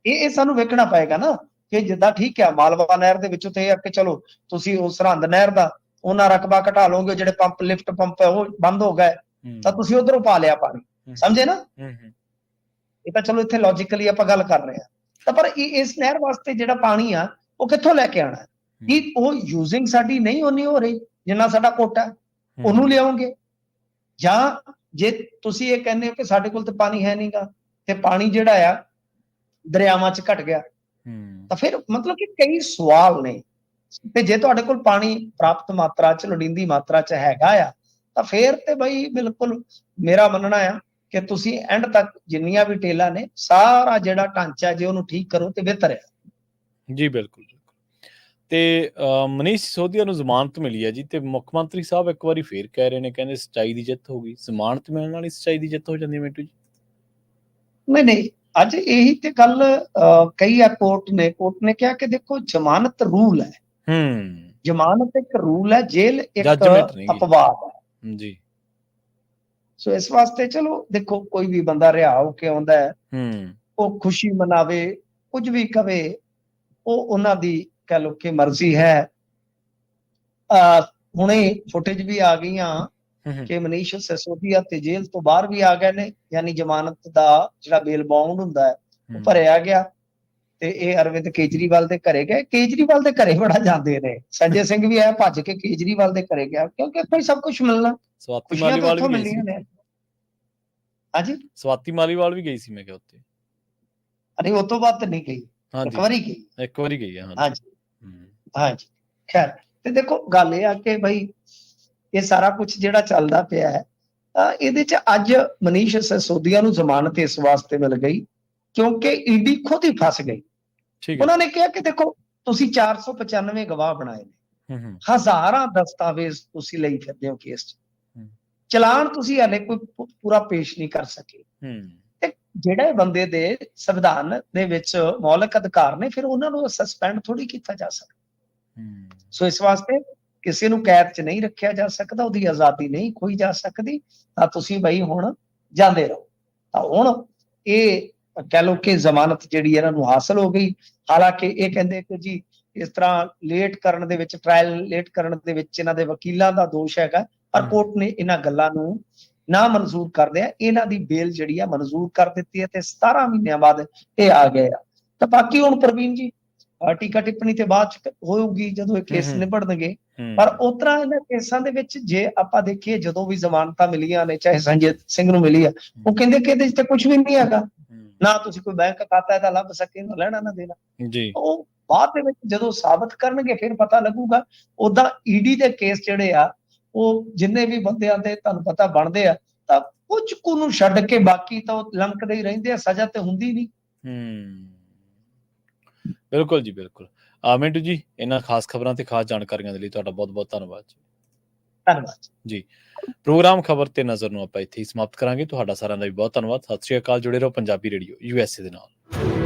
ਇਹ ਸਾਨੂੰ ਵੇਖਣਾ ਪਏਗਾ ਨਾ, ਕਿ ਜਿੱਦਾਂ ਠੀਕ ਹੈ ਮਾਲਵਾ ਨਹਿਰ ਦੇ ਵਿੱਚੋਂ ਤੇ ਇਹ ਆ ਕਿ ਚਲੋ ਤੁਸੀਂ ਉਹ ਸਰਹੰਦ ਨਹਿਰ ਦਾ ਉਹਨਾਂ ਰਕਬਾ ਘਟਾ ਲਓਗੇ, ਜਿਹੜੇ ਪੰਪ, ਲਿਫਟ ਪੰਪ ਉਹ ਬੰਦ ਹੋ ਗਏ, ਤਾਂ ਤੁਸੀਂ ਉਧਰੋਂ ਪਾ ਲਿਆ ਪਾਣੀ, ਸਮਝੇ ਨਾ? ਇਹ ਤਾਂ ਚਲੋ ਇੱਥੇ ਲੌਜੀਕਲੀ ਆਪਾਂ ਗੱਲ ਕਰ ਰਹੇ ਹਾਂ, ਤਾਂ ਪਰ ਇਸ ਨਹਿਰ ਵਾਸਤੇ ਜਿਹੜਾ ਪਾਣੀ ਆ ਉਹ ਕਿੱਥੋਂ ਲੈ ਕੇ ਆਉਣਾ? ਕਿ ਉਹ ਯੂਜ਼ਿੰਗ ਸਾਡੀ ਨਹੀਂ ਓਨੀ ਹੋ ਰਹੀ ਜਿੰਨਾ ਸਾਡਾ ਕੋਟਾ, ਉਹਨੂੰ ਲਿਆਉਂਗੇ? ਜਾਂ ਜੇ ਤੁਸੀਂ ਇਹ ਕਹਿੰਦੇ ਹੋ ਕਿ ਸਾਡੇ ਕੋਲ ਤੇ ਪਾਣੀ ਹੈ ਨਹੀਂਗਾ, ਤੇ ਪਾਣੀ ਜਿਹੜਾ ਆ ਦਰਿਆਵਾਂ 'ਚ ਘਟ ਗਿਆ, ਤਾਂ ਫਿਰ ਮਤਲਬ ਕਿ ਕਈ ਸਵਾਲ ਨੇ। ਤੇ ਜੇ ਤੁਹਾਡੇ ਕੋਲ ਪਾਣੀ ਪ੍ਰਾਪਤ ਮਾਤਰਾ 'ਚ, ਲੋੜੀਂਦੀ ਮਾਤਰਾ 'ਚ ਹੈਗਾ ਆ, ਤਾਂ ਫਿਰ ਤੇ ਬਈ ਬਿਲਕੁਲ ਮੇਰਾ ਮੰਨਣਾ ਆ ਕਿ ਤੁਸੀਂ ਐਂਡ ਤੱਕ ਜਿੰਨੀਆਂ ਵੀ ਟੇਲਾਂ ਨੇ, ਸਾਰਾ ਜਿਹੜਾ ਢਾਂਚਾ ਜੇ ਉਹਨੂੰ ਠੀਕ ਕਰੋ ਤੇ ਬਿਹਤਰ ਹੈ। ਜੀ ਬਿਲਕੁਲ। ਤੇ ਮਨੀਸ਼ ਸਿਸੋਦੀਆ ਨੂੰ ਜ਼ਮਾਨਤ ਮਿਲੀ ਹੈ ਜੀ, ਤੇ ਮੁੱਖ ਮੰਤਰੀ ਸਾਹਿਬ ਇੱਕ ਵਾਰੀ ਫੇਰ ਕਹਿ ਰਹੇ ਨੇ, ਕਹਿੰਦੇ ਸੱਚਾਈ ਦੀ ਜਿੱਤ ਹੋ ਗਈ। ਜ਼ਮਾਨਤ ਮਿਲਣ ਨਾਲ ਹੀ ਸੱਚਾਈ ਦੀ ਜਿੱਤ ਹੋ ਜਾਂਦੀ ਹੈ ਮਿੰਟੂ ਜੀ? ਨਹੀਂ, ਅੱਜ ਇਹੀ ਤੇ ਗੱਲ ਕਹੀ ਆ ਕੋਰਟ ਨੇ ਕਿਹਾ ਕਿ ਦੇਖੋ ਜ਼ਮਾਨਤ ਰੂਲ ਹੈ, ਜ਼ਮਾਨਤ ਇੱਕ ਰੂਲ ਹੈ, ਜੇਲ੍ਹ ਇੱਕ ਅਪਵਾਦ ਹੈ ਜੀ। ਸੋ ਇਸ ਵਾਸਤੇ ਚਲੋ ਦੇਖੋ, ਕੋਈ ਵੀ ਬੰਦਾ ਰਿਹਾ ਹੋ ਕੇ ਆਉਂਦਾ ਹੈ, ਉਹ ਖੁਸ਼ੀ ਮਨਾਵੇ, ਕੁਝ ਵੀ ਕਵੇ, ਉਹ ਉਹਨਾਂ ਦੀ ਕਹਿ ਲਓ ਕਿ ਮਰਜ਼ੀ ਹੈ। ਹੁਣੇ ਫੁਟੇਜ ਵੀ ਆ ਗਈਆਂ ਕਿ ਮਨੀਸ਼ ਸਿਸੋਦੀਆ ਤੇ ਜੇਲ੍ਹ ਤੋਂ ਬਾਹਰ ਵੀ ਆ ਗਏ ਨੇ, ਯਾਨੀ ਜ਼ਮਾਨਤ ਦਾ ਜਿਹੜਾ ਬੇਲ ਬਾਉਂਡ ਹੁੰਦਾ ਹੈ ਉਹ ਭਰਿਆ ਗਿਆ, ਤੇ ਇਹ ਅਰਵਿੰਦ ਕੇਜਰੀਵਾਲ ਦੇ ਘਰੇ ਗਏ। ਕੇਜਰੀਵਾਲ ਦੇ ਘਰੇ ਬੜਾ ਜਾਂਦੇ ਨੇ, ਸੰਜੇ ਸਿੰਘ ਵੀ ਆਇਆ ਭੱਜ ਕੇ ਕੇਜਰੀਵਾਲ ਦੇ ਘਰੇ ਗਿਆ, ਕਿਉਂਕਿ ਇੱਥੋਂ ਹੀ ਸਭ ਕੁਝ ਮਿਲਣਾ, ਖੁਸ਼ੀਆਂ ਤਾਂ ਇੱਥੋਂ ਮਿਲਣੀਆਂ ਨੇ। ਹਾਂਜੀ, ਸਵਾਤੀ ਮਾਲੀਵਾਲ ਵੀ ਗਈ ਸੀ ਮੈਂ ਕਿਹਾ ਉੱਥੇ? ਨਹੀਂ, ਉਹ ਤੋਂ ਬਾਅਦ ਤਾਂ ਨਹੀਂ ਗਈ, ਇੱਕ ਵਾਰੀ ਗਈ ਹੈ। ਹਾਂਜੀ, ਖੈਰ, ਤੇ ਦੇਖੋ ਗੱਲ ਇਹ ਆ ਕਿ ਬਈ ਇਹ ਸਾਰਾ ਕੁਝ ਜਿਹੜਾ ਚੱਲਦਾ ਪਿਆ ਹੈ, ਇਹਦੇ 'ਚ ਅੱਜ ਮਨੀਸ਼ ਸਿਸੋਦੀਆ ਨੂੰ ਜ਼ਮਾਨਤ ਇਸ ਵਾਸਤੇ ਮਿਲ ਗਈ ਕਿਉਂਕਿ ਈਡੀ ਖੁਦ ਹੀ ਫਸ ਗਈ। ਉਹਨਾਂ ਨੇ ਕਿਹਾ ਕਿ ਦੇਖੋ, ਤੁਸੀਂ 495 ਗਵਾਹ ਬਣਾਏ ਨੇ, ਹਜ਼ਾਰਾਂ ਦਸਤਾਵੇਜ਼ ਤੁਸੀਂ ਲਈ ਫਿਰਦੇ ਹੋ ਕੇਸ 'ਚ, ਚਲਾਨ ਤੁਸੀਂ ਹਾਲੇ ਕੋਈ ਪੂਰਾ ਪੇਸ਼ ਨਹੀਂ ਕਰ ਸਕੇ, ਤੇ ਜਿਹੜੇ ਬੰਦੇ ਦੇ ਸੰਵਿਧਾਨ ਦੇ ਵਿੱਚ ਮੌਲਿਕ ਅਧਿਕਾਰ ਨੇ, ਫਿਰ ਉਹਨਾਂ ਨੂੰ ਸਸਪੈਂਡ ਥੋੜੀ ਕੀਤਾ ਜਾ ਸਕਦਾ। ਸੋ ਇਸ ਵਾਸਤੇ ਕਿਸੇ ਨੂੰ ਕੈਦ 'ਚ ਨਹੀਂ ਰੱਖਿਆ ਜਾ ਸਕਦਾ, ਉਹਦੀ ਆਜ਼ਾਦੀ ਨਹੀਂ ਖੋਈ ਜਾ ਸਕਦੀ। ਤਾਂ ਤੁਸੀਂ ਬਈ ਹੁਣ ਜਾਂਦੇ ਰਹੋ। ਤਾਂ ਹੁਣ ਇਹ ਕਹਿ ਲਓ ਕਿ ਜ਼ਮਾਨਤ ਜਿਹੜੀ ਇਹਨਾਂ ਨੂੰ ਹਾਸਲ ਹੋ ਗਈ। ਹਾਲਾਂਕਿ ਇਹ ਕਹਿੰਦੇ ਕਿ ਜੀ ਇਸ ਤਰ੍ਹਾਂ ਲੇਟ ਕਰਨ ਦੇ ਵਿੱਚ, ਟ੍ਰਾਇਲ ਲੇਟ ਕਰਨ ਦੇ ਵਿੱਚ ਇਹਨਾਂ ਦੇ ਵਕੀਲਾਂ ਦਾ ਦੋਸ਼ ਹੈਗਾ, ਪਰ ਕੋਰਟ ਨੇ ਇਹਨਾਂ ਗੱਲਾਂ ਨੂੰ ਨਾ ਮਨਜ਼ੂਰ ਕਰਦੇ ਆ, ਇਹਨਾਂ ਦੀ ਬੇਲ ਜਿਹੜੀ ਆ ਮਨਜ਼ੂਰ ਕਰ ਦਿੱਤੀ ਹੈ, ਤੇ 17 ਮਹੀਨਿਆਂ ਬਾਅਦ ਇਹ ਆ ਗਏ ਆ। ਤਾਂ ਬਾਕੀ ਹੁਣ ਪ੍ਰਵੀਨ ਜੀ ਟੀਕਾ ਟਿੱਪਣੀ ਤੇ ਬਾਅਦ ਚ ਹੋਊਗੀ ਜਦੋਂ ਇਹ ਕੇਸ ਨਿਬੜਨਗੇ, ਪਰ ਉਸ ਤਰ੍ਹਾਂ ਇਹਨਾਂ ਕੇਸਾਂ ਦੇ ਵਿੱਚ ਜੇ ਆਪਾਂ ਦੇਖੀਏ, ਜਦੋਂ ਵੀ ਜ਼ਮਾਨਤਾਂ ਮਿਲੀਆਂ ਨੇ, ਚਾਹੇ ਸੰਜੇ ਸਿੰਘ ਨੂੰ ਮਿਲੀ ਆ, ਉਹ ਕਹਿੰਦੇ ਕਿ ਇਹਦੇ 'ਚ ਤਾਂ ਕੁਝ ਵੀ ਨਹੀਂ ਹੈਗਾ, ਨਾ ਤੁਸੀਂ ਕੋਈ ਬੈਂਕ ਖਾਤਾ ਇਹਦਾ ਲੱਭ ਸਕੇ, ਨਾ ਲੈਣਾ ਨਾ ਦੇਣਾ ਜੀ। ਉਹ ਬਾਅਦ ਦੇ ਵਿੱਚ ਜਦੋਂ ਸਾਬਤ ਕਰਨਗੇ ਫਿਰ ਪਤਾ ਲੱਗੂਗਾ। ਉਦਾਂ ਈਡੀ ਦੇ ਕੇਸ ਜਿਹੜੇ ਆ, ਉਹ ਜਿੰਨੇ ਵੀ ਬੰਦਿਆਂ ਦੇ ਤੁਹਾਨੂੰ ਪਤਾ ਬਣਦੇ ਆ, ਤਾਂ ਕੁਝ ਕੁ ਨੂੰ ਛੱਡ ਕੇ ਬਾਕੀ ਤਾਂ ਉਹ ਲੰਕਦੇ ਹੀ ਰਹਿੰਦੇ ਆ, ਸਜ਼ਾ ਤੇ ਹੁੰਦੀ ਨਹੀਂ। ਬਿਲਕੁਲ ਜੀ, ਬਿਲਕੁਲ। ਮਿੰਟੂ ਜੀ, ਇਹਨਾਂ ਖਾਸ ਖਬਰਾਂ ਤੇ ਖਾਸ ਜਾਣਕਾਰੀਆਂ ਦੇ ਲਈ ਤੁਹਾਡਾ ਬਹੁਤ ਬਹੁਤ ਧੰਨਵਾਦ ਜੀ। ਧੰਨਵਾਦ ਜੀ। ਪ੍ਰੋਗਰਾਮ ਖਬਰ ਤੇ ਨਜ਼ਰ ਨੂੰ ਆਪਾਂ ਇੱਥੇ ਹੀ ਸਮਾਪਤ ਕਰਾਂਗੇ। ਤੁਹਾਡਾ ਸਾਰਿਆਂ ਦਾ ਵੀ ਬਹੁਤ ਧੰਨਵਾਦ। ਸਤਿ ਸ਼੍ਰੀ ਅਕਾਲ। ਜੁੜੇ ਰਹੋ ਪੰਜਾਬੀ ਰੇਡੀਓ USA ਦੇ ਨਾਲ।